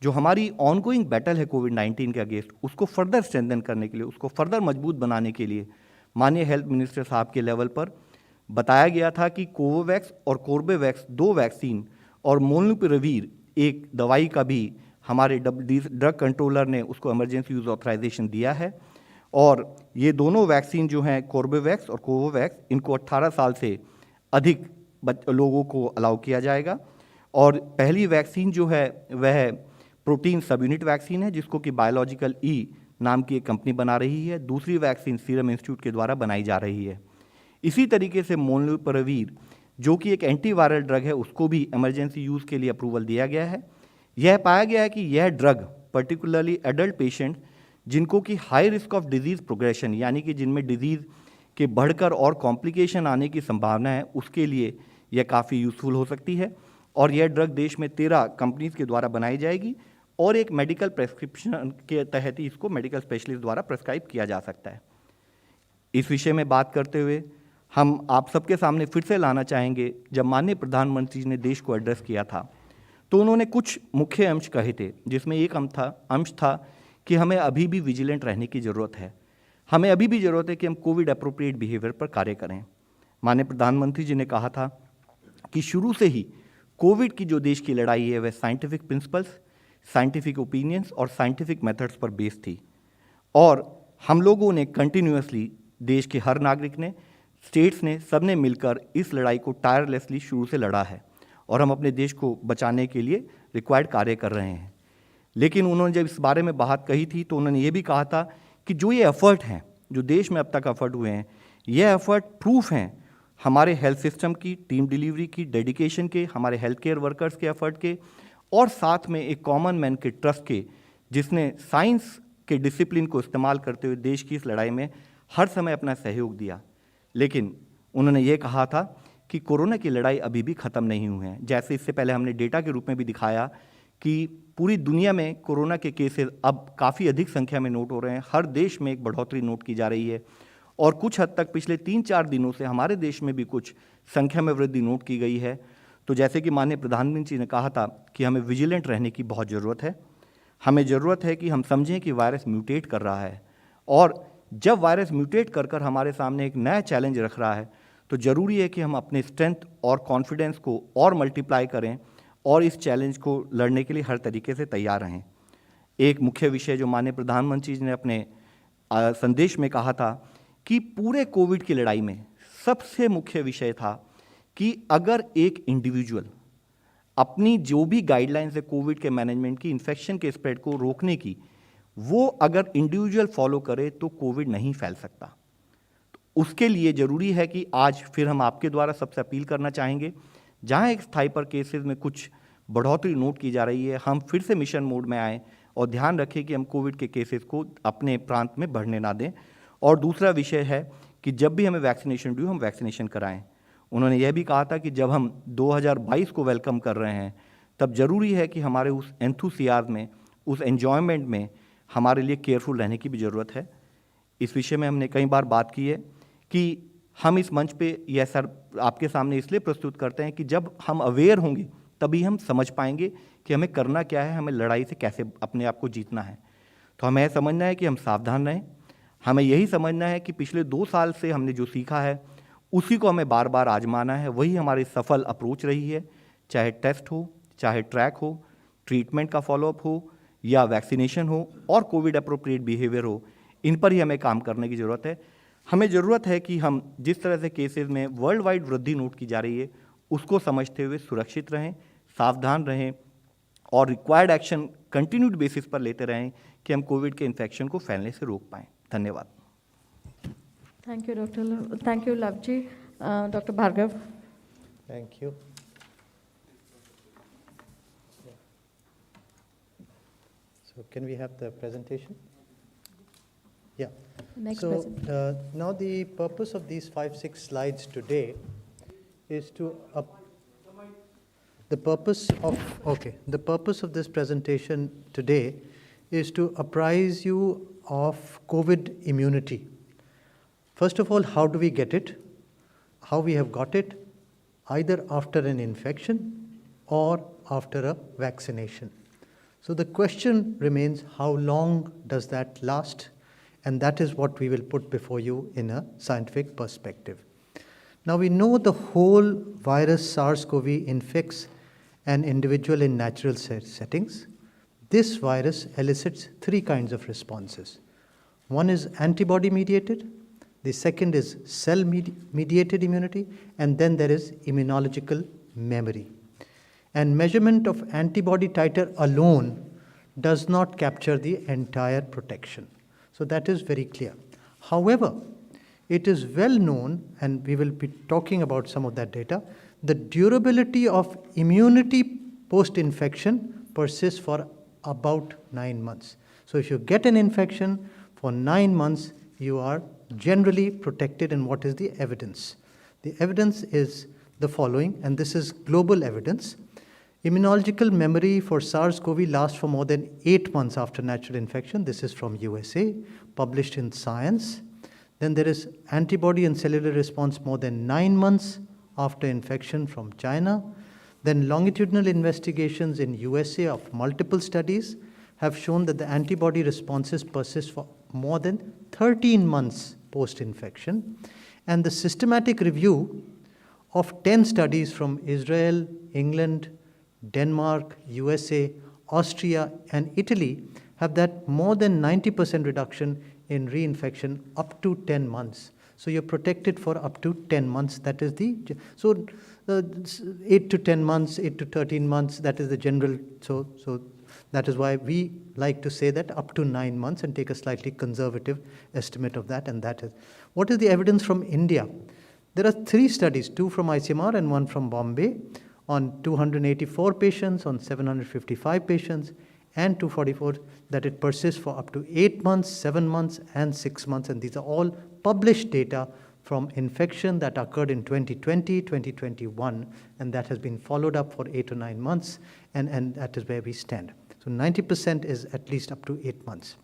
S2: जो हमारी ऑनगोइंग बैटल है कोविड-19 के अगेंस्ट, उसको फर्दर स्ट्रेंथन करने के लिए, उसको फर्दर मजबूत बनाने के लिए माननीय हेल्थ मिनिस्टर साहब के लेवल पर बताया गया था कि कोवोवैक्स और कोर्बेवैक्स 2 वैक्सीन और मोलनुपिरेविर एक दवाई का भी हमारे ड्रग कंट्रोलर ने उसको इमरजेंसी यूज ऑथराइजेशन दिया है। और ये दोनों वैक्सीन जो हैं कोर्बेवैक्स और कोवोवैक्स, इनको 18 साल से अधिक लोगों को अलाउ किया जाएगा। और पहली वैक्सीन जो है वह प्रोटीन सब यूनिट वैक्सीन है जिसको कि बायोलॉजिकल ई नाम की एक कंपनी बना रही है। दूसरी वैक्सीन सीरम इंस्टीट्यूट के द्वारा बनाई जा रही है। इसी तरीके से मोलनुपिरेविर जो कि एक एंटीवायरल ड्रग है, उसको भी इमरजेंसी यूज़ के लिए अप्रूवल दिया गया है। यह पाया गया है कि यह ड्रग पर्टिकुलरली एडल्ट पेशेंट जिनको कि high risk of disease progression यानी कि जिनमें डिजीज़ के बढ़कर और कॉम्प्लिकेशन आने की संभावना है, उसके लिए यह काफ़ी यूज़फुल हो सकती है। और यह ड्रग देश में 13 कंपनीज के द्वारा बनाई जाएगी और एक मेडिकल प्रेस्क्रिप्शन के तहत ही इसको मेडिकल स्पेशलिस्ट द्वारा प्रेस्क्राइब किया जा सकता है। इस विषय में बात करते हुए हम आप सबके सामने फिर से लाना चाहेंगे, जब माननीय प्रधानमंत्री जी ने देश को एड्रेस किया था तो उन्होंने कुछ मुख्य अंश कहे थे, जिसमें एक अंश था कि हमें अभी भी विजिलेंट रहने की ज़रूरत है। हमें अभी भी ज़रूरत है कि हम कोविड अप्रोप्रिएट बिहेवियर पर कार्य करें। माननीय प्रधानमंत्री जी ने कहा था कि शुरू से ही कोविड की जो देश की लड़ाई है वह साइंटिफिक प्रिंसिपल्स, साइंटिफिक ओपिनियंस और साइंटिफिक मेथड्स पर बेस्ड थी। और हम लोगों ने कंटिन्यूअसली, देश के हर नागरिक ने, स्टेट्स ने, सब ने मिलकर इस लड़ाई को टायरलेसली शुरू से लड़ा है और हम अपने देश को बचाने के लिए रिक्वायर्ड कार्य कर रहे हैं। लेकिन उन्होंने जब इस बारे में बात कही थी तो उन्होंने ये भी कहा था कि जो ये एफर्ट हैं, जो देश में अब तक एफर्ट हुए हैं, ये एफर्ट प्रूफ हैं हमारे हेल्थ सिस्टम की, टीम डिलीवरी की, डेडिकेशन के, हमारे हेल्थ केयर वर्कर्स के एफर्ट के, और साथ में एक कॉमन मैन के ट्रस्ट के, जिसने साइंस के डिसिप्लिन को इस्तेमाल करते हुए देश की इस लड़ाई में हर समय अपना सहयोग दिया। लेकिन उन्होंने ये कहा था कि कोरोना की लड़ाई अभी भी ख़त्म नहीं हुई है। जैसे इससे पहले हमने डेटा के रूप में भी दिखाया कि पूरी दुनिया में कोरोना के केसेस अब काफ़ी अधिक संख्या में नोट हो रहे हैं, हर देश में एक बढ़ोतरी नोट की जा रही है और कुछ हद तक पिछले 3-4 दिनों से हमारे देश में भी कुछ संख्या में वृद्धि नोट की गई है। तो जैसे कि माननीय प्रधानमंत्री जी ने कहा था कि हमें विजिलेंट रहने की बहुत ज़रूरत है। हमें ज़रूरत है कि हम समझें कि वायरस म्यूटेट कर रहा है, और जब वायरस म्यूटेट कर कर हमारे सामने एक नया चैलेंज रख रहा है तो ज़रूरी है कि हम अपने स्ट्रेंथ और कॉन्फिडेंस को और मल्टीप्लाई करें और इस चैलेंज को लड़ने के लिए हर तरीके से तैयार रहें। एक मुख्य विषय जो माननीय प्रधानमंत्री जी ने अपने संदेश में कहा था कि पूरे कोविड की लड़ाई में सबसे मुख्य विषय था कि अगर एक इंडिविजुअल अपनी जो भी गाइडलाइंस है कोविड के मैनेजमेंट की, इन्फेक्शन के स्प्रेड को रोकने की, वो अगर इंडिविजुअल फॉलो करे तो कोविड नहीं फैल सकता। तो उसके लिए ज़रूरी है कि आज फिर हम आपके द्वारा सबसे अपील करना चाहेंगे, जहां एक स्थाई पर केसेस में कुछ बढ़ोतरी नोट की जा रही है, हम फिर से मिशन मोड में आएँ और ध्यान रखें कि हम कोविड के केसेस को अपने प्रांत में बढ़ने ना दें। और दूसरा विषय है कि जब भी हमें वैक्सीनेशन ड्यू, हम वैक्सीनेशन कराएं। उन्होंने यह भी कहा था कि जब हम 2022 को वेलकम कर रहे हैं, तब ज़रूरी है कि हमारे उस एंथुसियाज्म में, उस एन्जॉयमेंट में हमारे लिए केयरफुल रहने की भी ज़रूरत है। इस विषय में हमने कई बार बात की है कि हम इस मंच पे यह सर आपके सामने इसलिए प्रस्तुत करते हैं कि जब हम अवेयर होंगे तभी हम समझ पाएंगे कि हमें करना क्या है, हमें लड़ाई से कैसे अपने आप को जीतना है। तो हमें यह समझना है कि हम सावधान रहें। हमें यही समझना है कि पिछले 2 साल से हमने जो सीखा है उसी को हमें बार बार आजमाना है। वही हमारी सफल अप्रोच रही है, चाहे टेस्ट हो, चाहे ट्रैक हो, ट्रीटमेंट का फॉलोअप हो या वैक्सीनेशन हो और कोविड अप्रोप्रिएट बिहेवियर हो, इन पर ही हमें काम करने की ज़रूरत है। हमें ज़रूरत है कि हम जिस तरह से केसेस में वर्ल्ड वाइड वृद्धि नोट की जा रही है उसको समझते हुए सुरक्षित रहें, सावधान रहें और रिक्वायर्ड एक्शन कंटिन्यूड बेसिस पर लेते रहें कि हम कोविड के इन्फेक्शन को फैलने से रोक पाएँ। धन्यवाद।
S1: Thank you, Dr. Thank you, Lavji. Dr. Bhargav.
S3: Thank you. So can we have the presentation? Yeah.
S1: Next
S3: So
S1: presentation.
S3: now the purpose of these 5-6 slides today is to the purpose of this presentation today is to apprise you of COVID immunity. First of all, how do we get it? How we have got it, either after an infection or after a vaccination. So the question remains, how long does that last? And that is what we will put before you in a scientific perspective. Now we know the whole virus SARS-CoV infects an individual in natural settings. This virus elicits 3 kinds of responses. One is antibody-mediated, the second is cell-mediated immunity, and then there is immunological memory. And measurement of antibody titer alone does not capture the entire protection. So that is very clear. However, it is well known, and we will be talking about some of that data, the durability of immunity post-infection persists for about 9 months. So if you get an infection for 9 months, you are generally protected. And what is the evidence? The evidence is the following, and this is global evidence. Immunological memory for SARS-CoV lasts for more than 8 months after natural infection. This is from USA, published in Science. Then there is antibody and cellular response more than 9 months after infection from China. Then longitudinal investigations in USA of multiple studies have shown that the antibody responses persist for more than 13 months post-infection. And the systematic review of 10 studies from Israel, England, Denmark, USA, Austria, and Italy have that more than 90% reduction in reinfection up to 10 months. So you're protected for up to 10 months. That is the, 8 to 10 months, 8 to 13 months, that is the general. So that is why we like to say that up to 9 months and take a slightly conservative estimate of that. And that is, what is the evidence from India? There are 3 studies, 2 from ICMR and 1 from Bombay, on 284 patients, on 755 patients, and 244, that it persists for up to 8 months, 7 months, and 6 months. And these are all published data from infection that occurred in 2020, 2021, and that has been followed up for 8 or 9 months, and that is where we stand. So 90% is at least up to 8 months.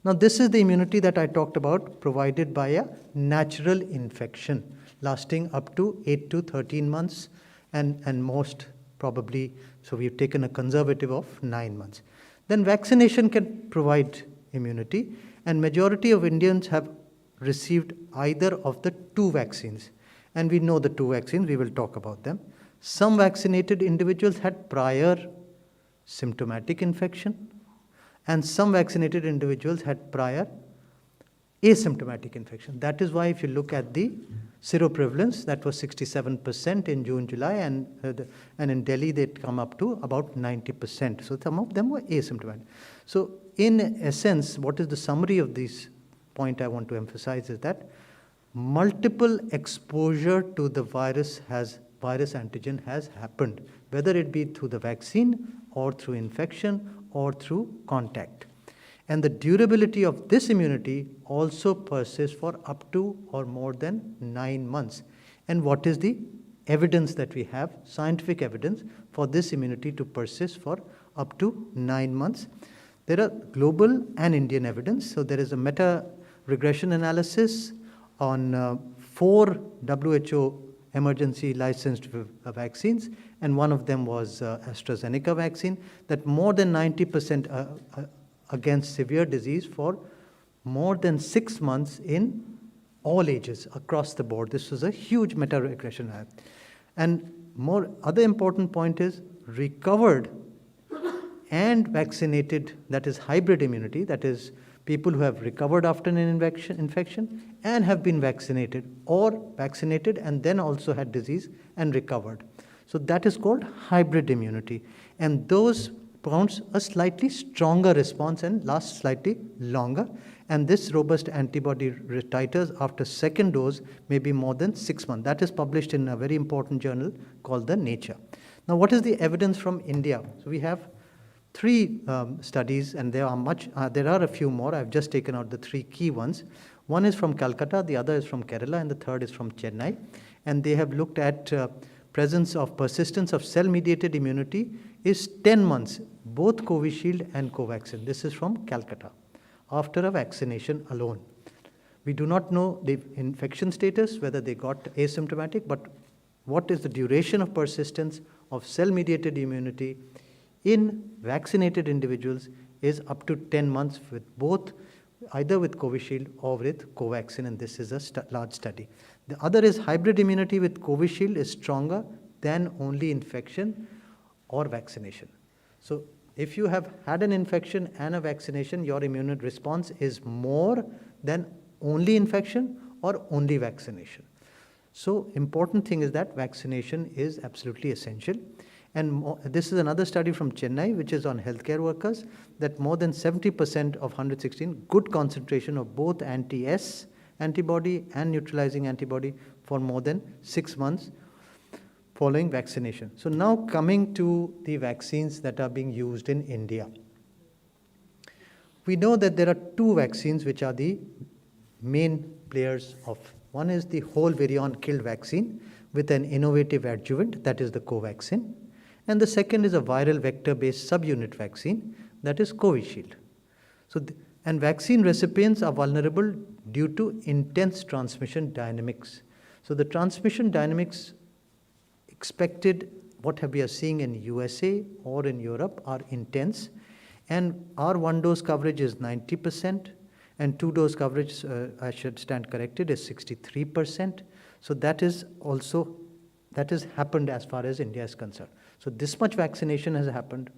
S3: Now this is the immunity that I talked about, provided by a natural infection, lasting up to 8 to 13 months, and most probably, so we've taken a conservative of 9 months. Then vaccination can provide immunity, and majority of Indians have received either of the 2 vaccines. And we know the 2 vaccines, we will talk about them. Some vaccinated individuals had prior symptomatic infection, and some vaccinated individuals had prior asymptomatic infection. That is why if you look at the seroprevalence, that was 67% in June, July, and in Delhi they'd come up to about 90%. So some of them were asymptomatic. So in essence, what is the summary of this point I want to emphasize is that multiple exposure to the virus antigen has happened, whether it be through the vaccine or through infection or through contact. And the durability of this immunity also persists for up to or more than 9 months. And what is the evidence that we have, scientific evidence for this immunity to persist for up to 9 months? There are global and Indian evidence. So there is a meta-regression analysis on 4 WHO emergency licensed vaccines, and one of them was AstraZeneca vaccine, that more than 90% against severe disease for more than 6 months in all ages across the board. This was a huge meta-regression. And other important point is recovered and vaccinated, that is hybrid immunity, that is people who have recovered after an infection and have been vaccinated, or vaccinated and then also had disease and recovered. So that is called hybrid immunity. And those promotes a slightly stronger response and lasts slightly longer. And this robust antibody titers after second dose may be more than 6 months. That is published in a very important journal called the Nature. Now, what is the evidence from India? So we have 3 studies, and there are a few more. I've just taken out the 3 key ones. One is from Calcutta, the other is from Kerala, and the third is from Chennai. And they have looked at presence of persistence of cell-mediated immunity is 10 months, both Covishield and Covaxin. This is from Calcutta, after a vaccination alone. We do not know the infection status, whether they got asymptomatic, but what is the duration of persistence of cell-mediated immunity in vaccinated individuals is up to 10 months with both, either with Covishield or with Covaxin, and this is a large study. The other is hybrid immunity with Covishield is stronger than only infection or vaccination. So if you have had an infection and a vaccination, your immune response is more than only infection or only vaccination. So important thing is that vaccination is absolutely essential. And this is another study from Chennai, which is on healthcare workers, that more than 70% of 116, good concentration of both anti-S antibody and neutralizing antibody for more than 6 months following vaccination. So now coming to the vaccines that are being used in India. We know that there are 2 vaccines which are the main players of. One is the whole virion killed vaccine with an innovative adjuvant, that is the Covaxin. And the second is a viral vector-based subunit vaccine, that is Covishield. And vaccine recipients are vulnerable due to intense transmission dynamics. So the transmission dynamics expected, what we are seeing in USA or in Europe, are intense. And our 1-dose coverage is 90%, and 2-dose coverage, I should stand corrected, is 63%. So that has happened as far as India is concerned. So this much vaccination has happened.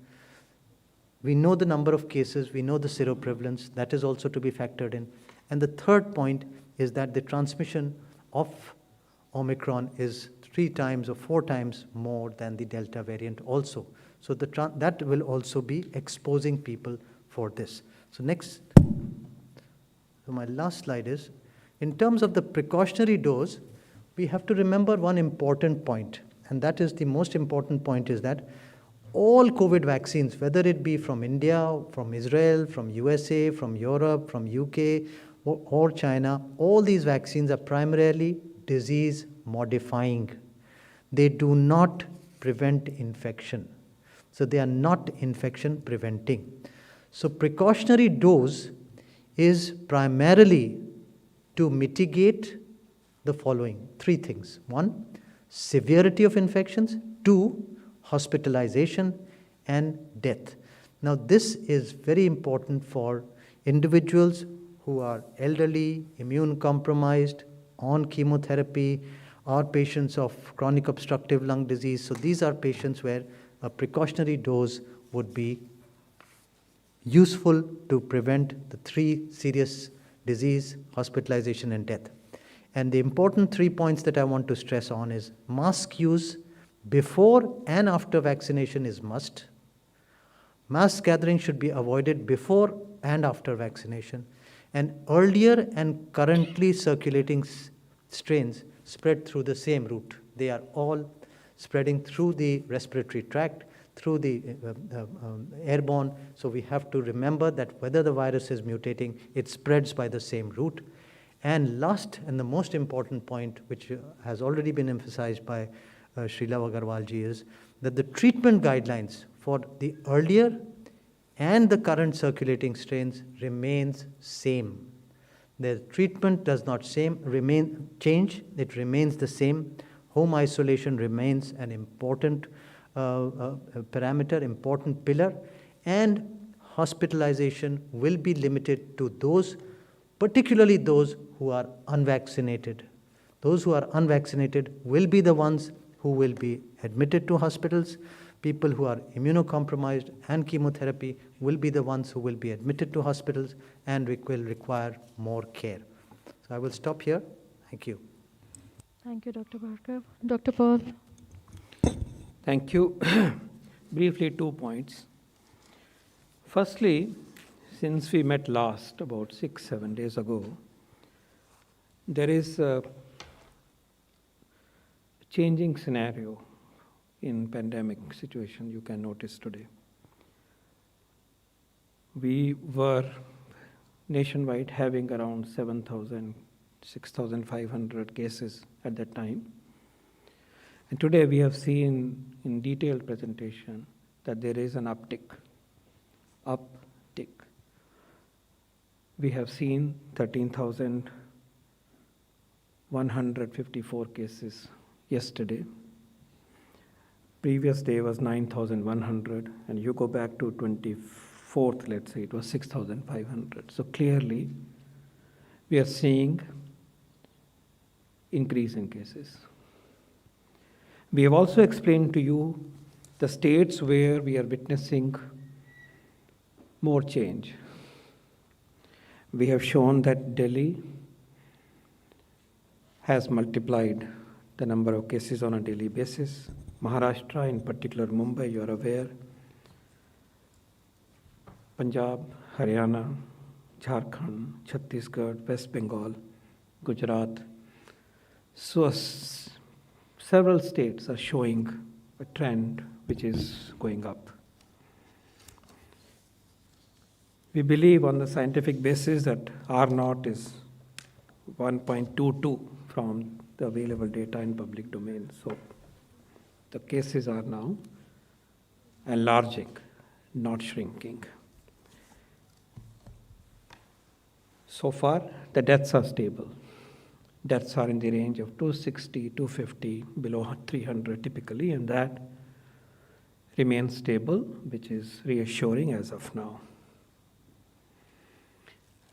S3: We know the number of cases, we know the seroprevalence, that is also to be factored in. And the third point is that the transmission of Omicron is 3 times or 4 times more than the Delta variant also. So that will also be exposing people for this. So next, so my last slide is, in terms of the precautionary dose, we have to remember one important point, and that is the most important point, is that all COVID vaccines, whether it be from India, from Israel, from USA, from Europe, from UK, or China, all these vaccines are primarily disease modifying. They do not prevent infection. So they are not infection preventing. So precautionary dose is primarily to mitigate the following 3 things. 1, severity of infections. 2, hospitalization and death. Now this is very important for individuals who are elderly, immune compromised, on chemotherapy, or patients of chronic obstructive lung disease. So these are patients where a precautionary dose would be useful to prevent the 3 serious disease, hospitalization and death. And the important 3 points that I want to stress on is mask use before and after vaccination is must. Mass gathering should be avoided before and after vaccination. And earlier and currently circulating strains spread through the same route. They are all spreading through the respiratory tract, through the airborne. So we have to remember that whether the virus is mutating, it spreads by the same route. And last and the most important point, which has already been emphasized by Srilav Agarwal ji, is that the treatment guidelines for the earlier and the current circulating strains remains same. The treatment does not change, it remains the same. Home isolation remains an important parameter, important pillar, and hospitalization will be limited to those, particularly those who are unvaccinated. Those who are unvaccinated will be the ones who will be admitted to hospitals. People who are immunocompromised and chemotherapy will be the ones who will be admitted to hospitals and will require more care. So I will stop here. Thank you.
S1: Thank you, Dr. Bhargav. Dr. Paul.
S4: Thank you. Briefly, 2 points. Firstly, since we met last about 6-7 days ago, there is a changing scenario in pandemic situation you can notice today. We were nationwide having around 7,000, 6,500 cases at that time. And today we have seen in detailed presentation that there is an uptick. We have seen 13,154 cases yesterday. Previous day was 9,100, and you go back to 24th, let's say, it was 6,500. So clearly, we are seeing increase in cases. We have also explained to you the states where we are witnessing more change. We have shown that Delhi has multiplied the number of cases on a daily basis. Maharashtra, in particular Mumbai, you are aware. Punjab, Haryana, Jharkhand, Chhattisgarh, West Bengal, Gujarat. So several states are showing a trend which is going up. We believe on the scientific basis that R0 is 1.22 from the available data in public domain. So the cases are now enlarging, not shrinking. So far, the deaths are stable. Deaths are in the range of 260, 250, below 300 typically, and that remains stable, which is reassuring as of now.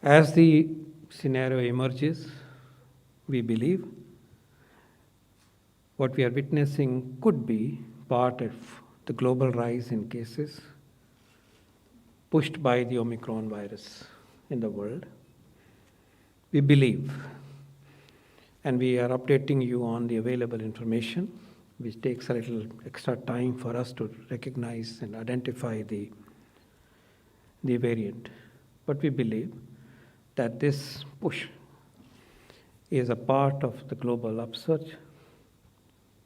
S4: As the scenario emerges, we believe what we are witnessing could be part of the global rise in cases pushed by the Omicron virus in the world. We believe, and we are updating you on the available information, which takes a little extra time for us to recognize and identify the variant. But we believe that this push is a part of the global upsurge,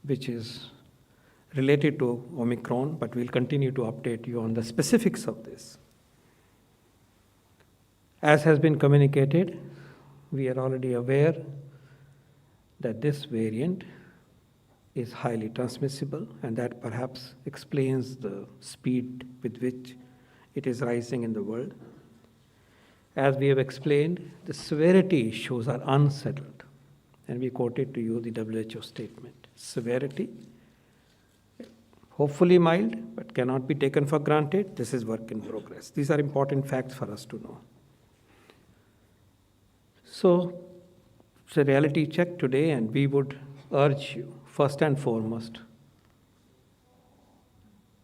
S4: which is related to Omicron, but we'll continue to update you on the specifics of this. As has been communicated, we are already aware that this variant is highly transmissible, and that perhaps explains the speed with which it is rising in the world. As we have explained, the severity issues are unsettled, and we quoted to you the WHO statement. Severity, hopefully mild, but cannot be taken for granted. This is work in progress. These are important facts for us to know. So, it's a reality check today, and we would urge you, first and foremost,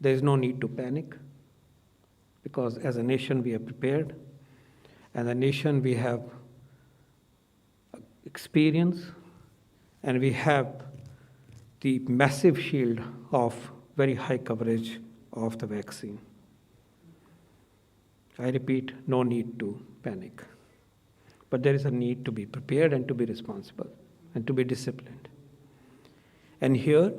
S4: there is no need to panic, because as a nation we are prepared. As a nation we have experience, and we have the massive shield of very high coverage of the vaccine. I repeat, no need to panic. But there is a need to be prepared and to be responsible. and to be disciplined. And here,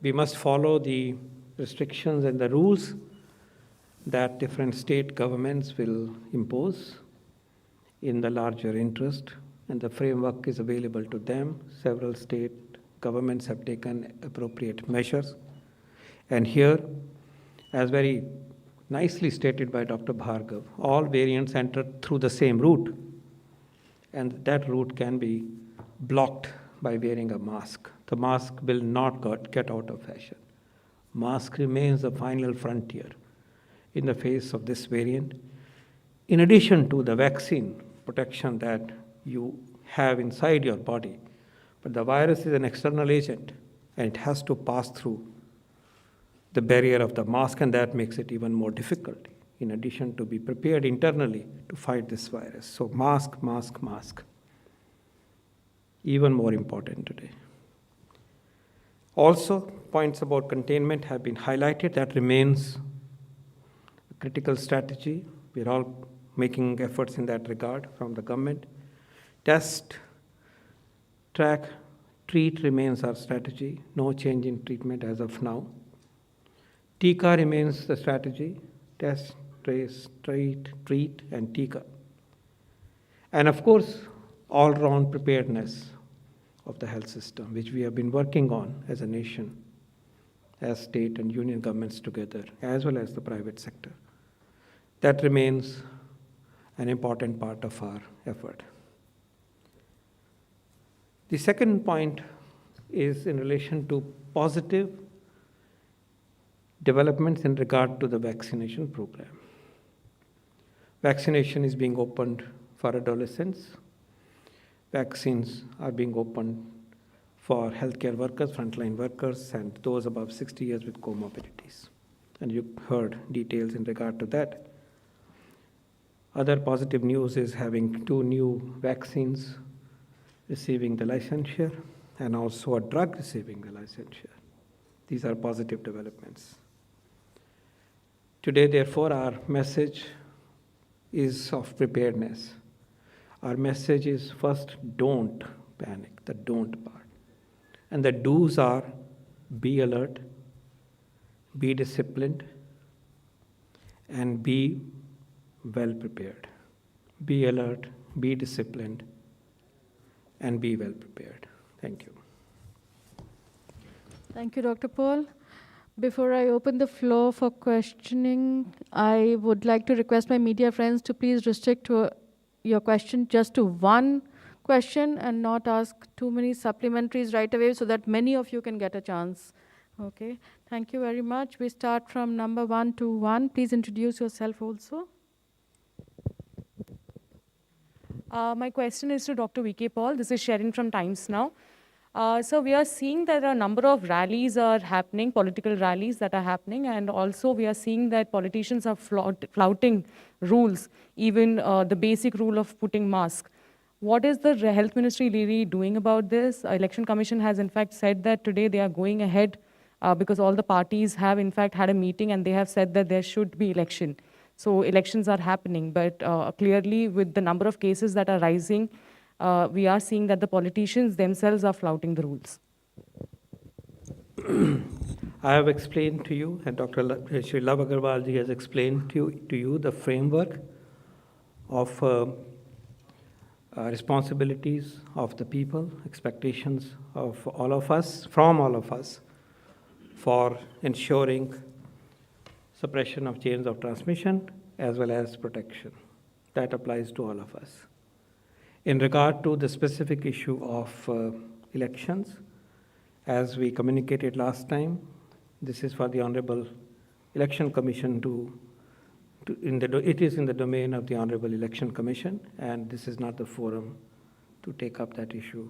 S4: we must follow the restrictions and the rules that different state governments will impose in the larger interest, and the framework is available to them. Several state governments have taken appropriate measures. And here, as very nicely stated by Dr. Bhargav, all variants enter through the same route, and that route can be blocked by wearing a mask. The mask will not get out of fashion. Mask remains the final frontier in the face of this variant. In addition to the vaccine protection that you have inside your body, but the virus is an external agent, and it has to pass through the barrier of the mask, and that makes it even more difficult, in addition to be prepared internally to fight this virus. So mask, mask, mask. Even more important today. Also, points about containment have been highlighted. That remains a critical strategy. We're all making efforts in that regard from the government. Test, track, treat remains our strategy. No change in treatment as of now. Tika remains the strategy. Test, trace, treat, and Tika. And of course, all-round preparedness of the health system, which we have been working on as a nation, as state and union governments together, as well as the private sector. That remains an important part of our effort. The second point is in relation to positive developments in regard to the vaccination program. Vaccination is being opened for adolescents. Vaccines are being opened for healthcare workers, frontline workers, and those above 60 years with comorbidities. And you heard details in regard to that. Other positive news is having 2 new vaccines receiving the licensure and also a drug receiving the licensure. These are positive developments. Today, therefore, our message is of preparedness. Our message is first, don't panic, the don't part. And the do's are be alert, be disciplined, and be well prepared. Be alert, be disciplined, and be well prepared. Thank you.
S1: Thank you, Dr. Paul. Before I open the floor for questioning, I would like to request my media friends to please restrict your question just to one question and not ask too many supplementaries right away so that many of you can get a chance. Okay, thank you very much. We start from number 121. Please introduce yourself also.
S5: My question is to Dr. VK Paul. This is Sherin from Times Now. So we are seeing that a number of rallies are happening, political rallies that are happening, and also we are seeing that politicians are flouting rules, even the basic rule of putting mask. What is the health ministry really doing about this? Election Commission has in fact said that today they are going ahead because all the parties have in fact had a meeting and they have said that there should be election. So elections are happening, but clearly with the number of cases that are rising, we are seeing that the politicians themselves are flouting the rules.
S4: I have explained to you, and Dr. Shri Love Agarwal ji has explained to you the framework of responsibilities of the people, expectations of all of us, from all of us, for ensuring suppression of chains of transmission as well as protection. That applies to all of us. In regard to the specific issue of elections, as we communicated last time, this is for the Honorable Election Commission it is in the domain of the Honorable Election Commission, and this is not the forum to take up that issue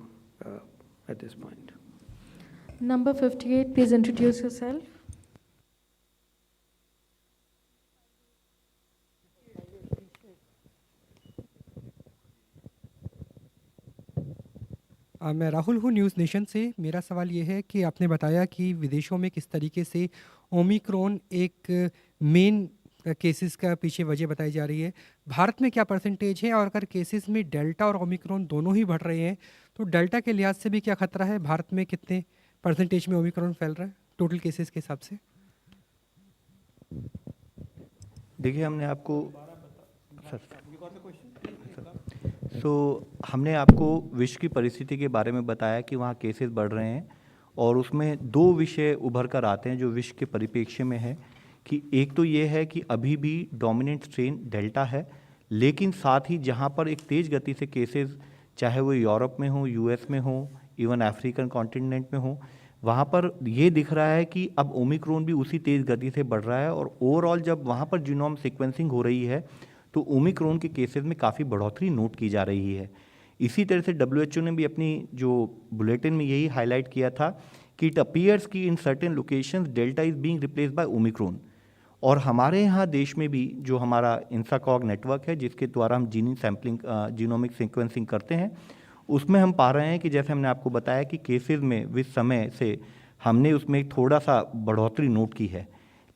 S4: at this point.
S1: Number 58, please introduce yourself.
S6: मैं राहुल हूँ न्यूज़ नेशन से। मेरा सवाल ये है कि आपने बताया कि विदेशों में किस तरीके से ओमिक्रॉन एक मेन केसेस का पीछे वजह बताई जा रही है। भारत में क्या परसेंटेज है, और अगर केसेस में डेल्टा और ओमिक्रॉन दोनों ही बढ़ रहे हैं तो डेल्टा के लिहाज से भी क्या खतरा है? भारत में कितने परसेंटेज में ओमिक्रॉन फैल रहा है टोटल केसेस के हिसाब से?
S2: देखिए हमने आपको हमने आपको विश्व की परिस्थिति के बारे में बताया कि वहाँ केसेस बढ़ रहे हैं, और उसमें दो विषय उभर कर आते हैं जो विश्व के परिप्रेक्ष्य में है कि एक तो ये है कि अभी भी डोमिनेंट स्ट्रेन डेल्टा है, लेकिन साथ ही जहाँ पर एक तेज़ गति से केसेस, चाहे वो यूरोप में हो, यूएस में हो, इवन अफ्रीकन कॉन्टिनेंट में हो, वहाँ पर ये दिख रहा है कि अब ओमिक्रॉन भी उसी तेज़ गति से बढ़ रहा है, और ओवरऑल जब वहाँ पर जीनोम सीक्वेंसिंग हो रही है तो ओमिक्रॉन के केसेस में काफ़ी बढ़ोतरी नोट की जा रही है। इसी तरह से WHO ने भी अपनी जो बुलेटिन में यही हाईलाइट किया था कि इट अपीयर्स कि in certain locations delta is being replaced by Omicron. और हमारे यहाँ देश में भी जो हमारा इंसाकॉग नेटवर्क है, जिसके द्वारा हम जीनोमिक सीक्वेंसिंग करते हैं, उसमें हम पा रहे हैं कि जैसे हमने आपको बताया कि केसेस में विद समय से हमने उसमें थोड़ा सा बढ़ोतरी नोट की है,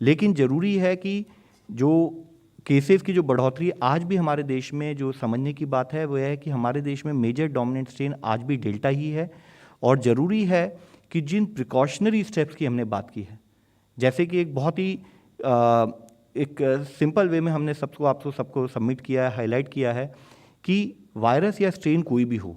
S2: लेकिन ज़रूरी है कि जो केसेस की जो बढ़ोतरी आज भी हमारे देश में जो समझने की बात है वो है कि हमारे देश में मेजर डोमिनेंट स्ट्रेन आज भी डेल्टा ही है। और ज़रूरी है कि जिन प्रिकॉशनरी स्टेप्स की हमने बात की है, जैसे कि एक बहुत ही एक सिंपल वे में हमने सबको सबमिट किया है, हाईलाइट किया है कि वायरस या स्ट्रेन कोई भी हो,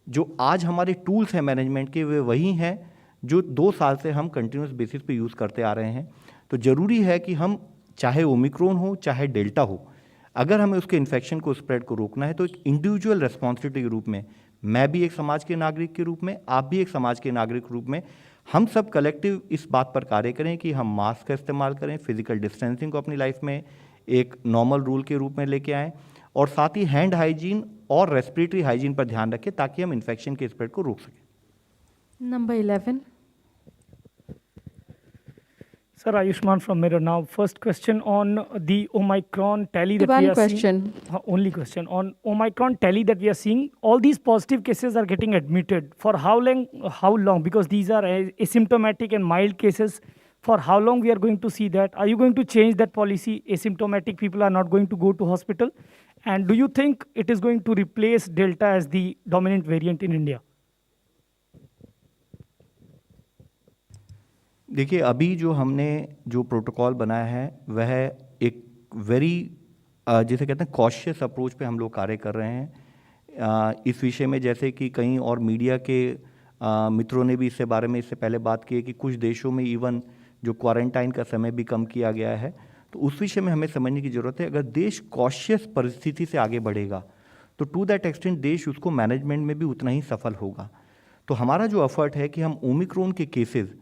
S2: जो आज हमारे टूल्स हैं मैनेजमेंट के, वे वही हैं जो 2 साल से हम कंटिन्यूस बेसिस पे यूज़ करते आ रहे हैं। तो ज़रूरी है कि हम, चाहे ओमिक्रॉन हो चाहे डेल्टा हो, अगर हमें उसके इन्फेक्शन को, स्प्रेड को रोकना है, तो एक इंडिविजुअल रेस्पॉन्सिबिलिटी के रूप में, मैं भी एक समाज के नागरिक के रूप में, आप भी एक समाज के नागरिक के रूप में, हम सब कलेक्टिव इस बात पर कार्य करें कि हम मास्क का इस्तेमाल करें, फिजिकल डिस्टेंसिंग को अपनी लाइफ में एक नॉर्मल रूल के रूप में लेके आएँ, और साथ ही हैंड हाइजीन और रेस्पिरेटरी हाइजीन पर ध्यान रखें ताकि हम इन्फेक्शन के स्प्रेड को रोक सकें।
S1: Number 11.
S7: Sir, Ayushman from Mirror. Now, first question on the Omicron tally that
S1: One
S7: we are
S1: question.
S7: seeing. Only question on Omicron tally that we are seeing. All these positive cases are getting admitted. For how long? How long? Because these are asymptomatic and mild cases. For how long we are going to see that? Are you going to change that policy? Asymptomatic people are not going to go to hospital. And do you think it is going to replace Delta as the dominant variant in India?
S2: देखिए अभी जो हमने जो प्रोटोकॉल बनाया है वह एक वेरी जिसे कहते हैं कॉशियस अप्रोच पे हम लोग कार्य कर रहे हैं इस विषय में। जैसे कि कई और मीडिया के मित्रों ने भी इससे बारे में इससे पहले बात की है कि कुछ देशों में इवन जो क्वारंटाइन का समय भी कम किया गया है, तो उस विषय में हमें समझने की ज़रूरत है। अगर देश कॉशियस परिस्थिति से आगे बढ़ेगा तो टू दैट एक्सटेंट देश उसको मैनेजमेंट में भी उतना ही सफल होगा। तो हमारा जो एफर्ट है कि हम ओमिक्रॉन के केसेस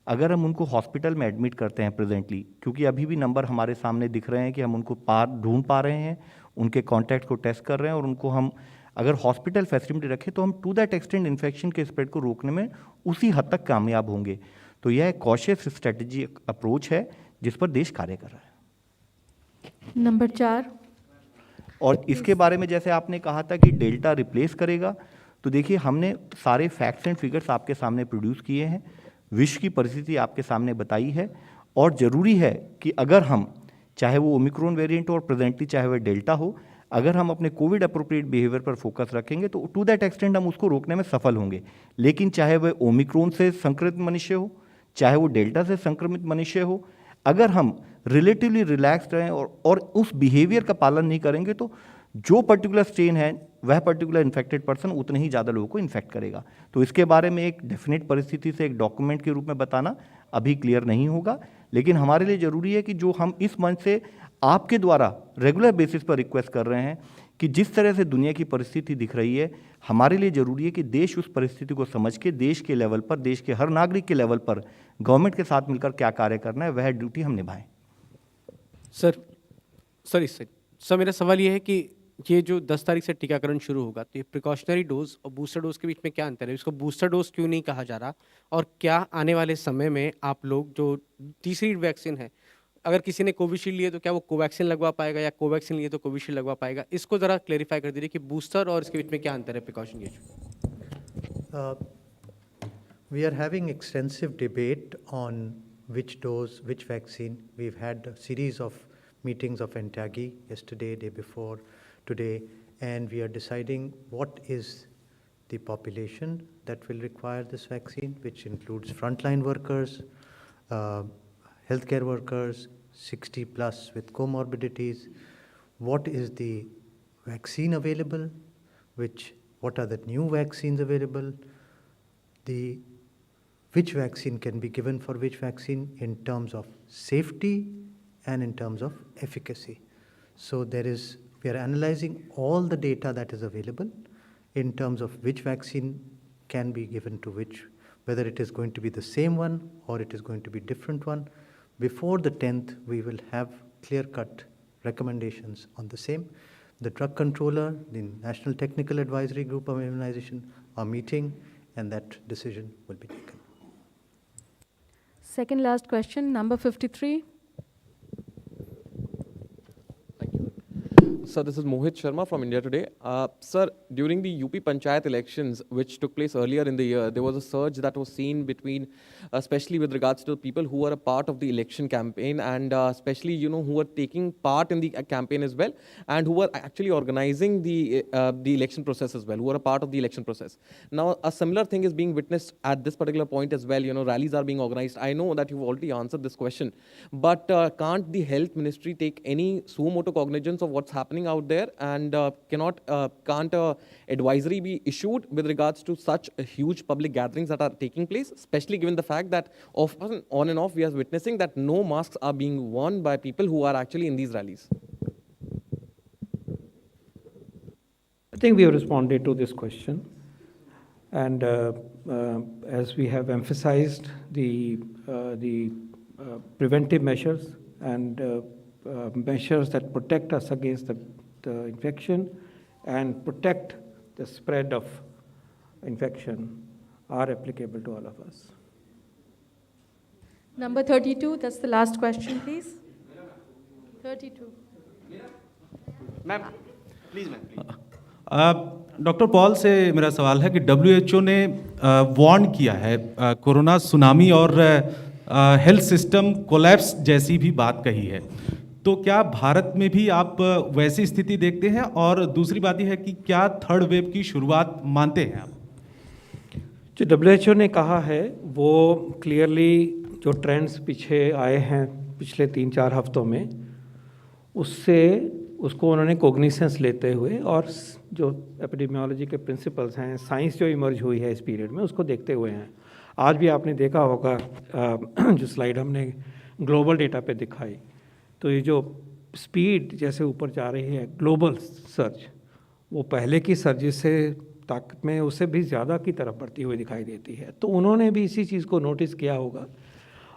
S2: अगर हम उनको हॉस्पिटल में एडमिट करते हैं प्रेजेंटली, क्योंकि अभी भी नंबर हमारे सामने दिख रहे हैं कि हम उनको ढूंढ पा रहे हैं, उनके कॉन्टैक्ट को टेस्ट कर रहे हैं, और उनको हम अगर हॉस्पिटल फैसिलिटी रखें तो हम टू दैट एक्सटेंट इन्फेक्शन के स्प्रेड को रोकने में उसी हद तक कामयाब होंगे। तो यह एक कॉशियस स्ट्रेटजी अप्रोच है जिस पर देश कार्य कर रहा है।
S1: Number 4.
S2: और इसके बारे में जैसे आपने कहा था कि डेल्टा रिप्लेस करेगा, तो देखिए हमने सारे फैक्ट्स एंड फिगर्स आपके सामने प्रोड्यूस किए हैं, विश्व की परिस्थिति आपके सामने बताई है, और ज़रूरी है कि अगर हम, चाहे वो ओमिक्रॉन वेरिएंट हो और प्रेजेंटली चाहे वह डेल्टा हो, अगर हम अपने कोविड अप्रोप्रिएट बिहेवियर पर फोकस रखेंगे तो टू दैट एक्सटेंट हम उसको रोकने में सफल होंगे। लेकिन चाहे वह ओमिक्रॉन से संक्रमित मनुष्य हो, चाहे वो डेल्टा से संक्रमित मनुष्य हो, अगर हम रिलेटिवली रिलैक्स्ड रहें और उस बिहेवियर का पालन नहीं करेंगे तो जो पर्टिकुलर स्ट्रेन है वह पर्टिकुलर इन्फेक्टेड पर्सन उतने ही ज़्यादा लोगों को इन्फेक्ट करेगा। तो इसके बारे में एक डेफिनेट परिस्थिति से एक डॉक्यूमेंट के रूप में बताना अभी क्लियर नहीं होगा, लेकिन हमारे लिए ज़रूरी है कि जो हम इस मंच से आपके द्वारा रेगुलर बेसिस पर रिक्वेस्ट कर रहे हैं कि जिस तरह से दुनिया की परिस्थिति दिख रही है, हमारे लिए ज़रूरी है कि देश उस परिस्थिति को समझ के देश के लेवल पर, देश के हर नागरिक के लेवल पर गवर्नमेंट के साथ मिलकर क्या कार्य करना है वह ड्यूटी हम निभाएं।
S8: सर मेरा सवाल ये है कि ये जो 10 तारीख से टीकाकरण शुरू होगा, तो ये प्रिकॉशनरी डोज और बूस्टर डोज के बीच में क्या अंतर है? इसको बूस्टर डोज क्यों नहीं कहा जा रहा? और क्या आने वाले समय में आप लोग जो तीसरी वैक्सीन है, अगर किसी ने कोविशील्ड लिए तो क्या वो कोवैक्सीन लगवा पाएगा, या कोवैक्सीन लिए तो कोविशील्ड लगवा पाएगा? इसको ज़रा क्लेरिफाई कर दीजिए कि बूस्टर और इसके बीच में क्या अंतर है प्रिकॉशन के?
S3: We are having extensive debate on which dose, which vaccine. We've had a series of meetings of NTAGI yesterday, day before, today, and we are deciding what is the population that will require this vaccine, which includes frontline workers, healthcare workers, 60 plus with comorbidities. What is the vaccine available? What are the new vaccines available? Which vaccine can be given for which vaccine in terms of safety and in terms of efficacy. So we are analyzing all the data that is available in terms of which vaccine can be given to which, whether it is going to be the same one or it is going to be different one. Before the 10th, we will have clear-cut recommendations on the same. The drug controller, the National Technical Advisory Group on Immunization are meeting, and that decision will be taken.
S1: Second last question, number 53.
S9: Sir, this is Mohit Sharma from India Today. Sir, during the UP Panchayat elections, which took place earlier in the year, there was a surge that was seen between, especially with regards to people who were a part of the election campaign and especially, who were taking part in the campaign as well and who were actually organizing the election process as well, who were a part of the election process. Now, a similar thing is being witnessed at this particular point as well. Rallies are being organized. I know that you've already answered this question, but can't the health ministry take any suo motu cognizance of what's happening out there, and can't advisory be issued with regards to such huge public gatherings that are taking place, especially given the fact that often on and off we are witnessing that no masks are being worn by people who are actually in these rallies?
S4: I think we have responded to this question, and as we have emphasized the preventive measures and measures that protect us against the infection and protect the spread of infection are applicable to all of us.
S1: Number 32, that's the last question, please. 32.
S8: Ma'am please ma'am
S10: doctor Paul से मेरा सवाल है कि WHO ने वार्न किया है कोरोना सुनामी और हेल्थ सिस्टम कोलैप्स जैसी भी बात कही है, तो क्या भारत में भी आप वैसी स्थिति देखते हैं? और दूसरी बात यह है कि क्या थर्ड वेव की शुरुआत मानते हैं आप?
S4: जो WHO ने कहा है वो क्लियरली जो ट्रेंड्स पीछे आए हैं पिछले 3-4 हफ्तों में, उसको उन्होंने कोग्निसेंस लेते हुए और जो एपिडेमियोलॉजी के प्रिंसिपल्स हैं, साइंस जो इमर्ज हुई है इस पीरियड में, उसको देखते हुए हैं। आज भी आपने देखा होगा जो स्लाइड हमने ग्लोबल डेटा पे दिखाई, तो ये जो स्पीड जैसे ऊपर जा रही है ग्लोबल सर्ज, वो पहले की सर्जिस से ताकत में उससे भी ज़्यादा की तरफ बढ़ती हुई दिखाई देती है। तो उन्होंने भी इसी चीज़ को नोटिस किया होगा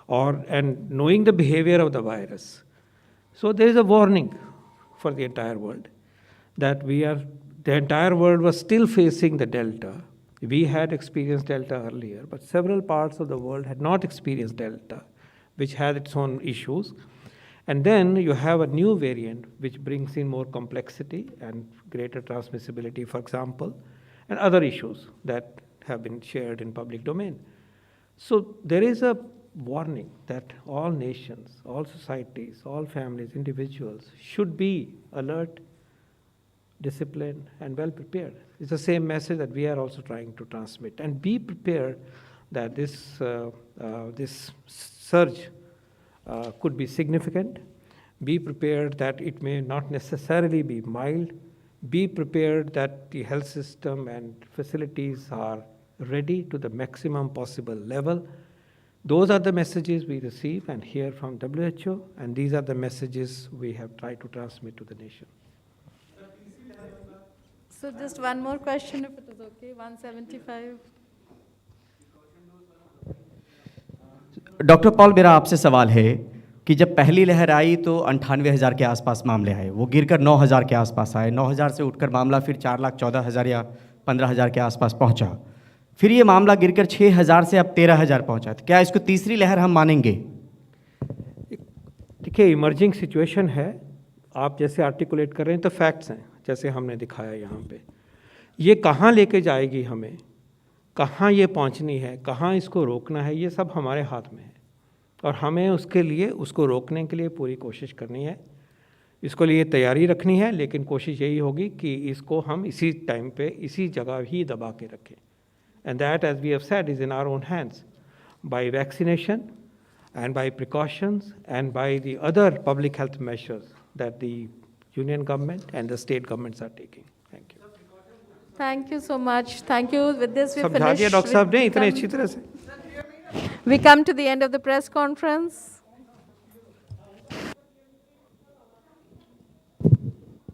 S4: और and knowing the behaviour of the virus, so there is a warning for the entire world that the entire world was still facing the Delta. We had experienced Delta earlier, but several parts of the world had not experienced Delta, which had its own issues. And then you have a new variant which brings in more complexity and greater transmissibility, for example, and other issues that have been shared in public domain. So there is a warning that all nations, all societies, all families, individuals should be alert, disciplined, and well prepared. It's the same message that we are also trying to transmit. And be prepared that this surge could be significant. Be prepared that it may not necessarily be mild. Be prepared that the health system and facilities are ready to the maximum possible level. Those are the messages we receive and hear from WHO, and these are the messages we have tried to transmit to the nation.
S1: So just one more question, if it is okay. 175.
S11: Doctor Paul, मेरा आपसे सवाल है कि जब पहली लहर आई तो 98,000 के आसपास मामले आए, वो गिरकर 9,000 के आसपास आए, 9,000 से उठकर मामला फिर 4,14,000 या 15,000 के आसपास पहुंचा, फिर ये मामला गिरकर 6,000 से अब 13,000 पहुंचा। तो क्या इसको तीसरी लहर हम मानेंगे?
S4: देखिए, इमर्जिंग सिचुएशन है, आप जैसे आर्टिकुलेट कर रहे हैं तो फैक्ट्स हैं, जैसे हमने दिखाया यहाँ पे। ये कहाँ लेके जाएगी हमें, कहाँ ये पहुँचनी है, कहाँ इसको रोकना है, ये सब हमारे हाथ में है और हमें उसके लिए उसको रोकने के लिए पूरी कोशिश करनी है। इसको लिए तैयारी रखनी है, लेकिन कोशिश यही होगी कि इसको हम इसी टाइम पे इसी जगह ही दबा के रखें. And that, as we have said, is in our own hands by vaccination and by precautions and by the other public health measures that the union government and the state governments are taking. Thank you.
S1: Thank you so much. Thank you. With this, we
S4: समझा दिया
S1: finish.
S4: डॉक्टर साहब ने इतने
S1: we
S4: अच्छी
S1: come-
S4: तरह से.
S1: We come to the end of the press conference.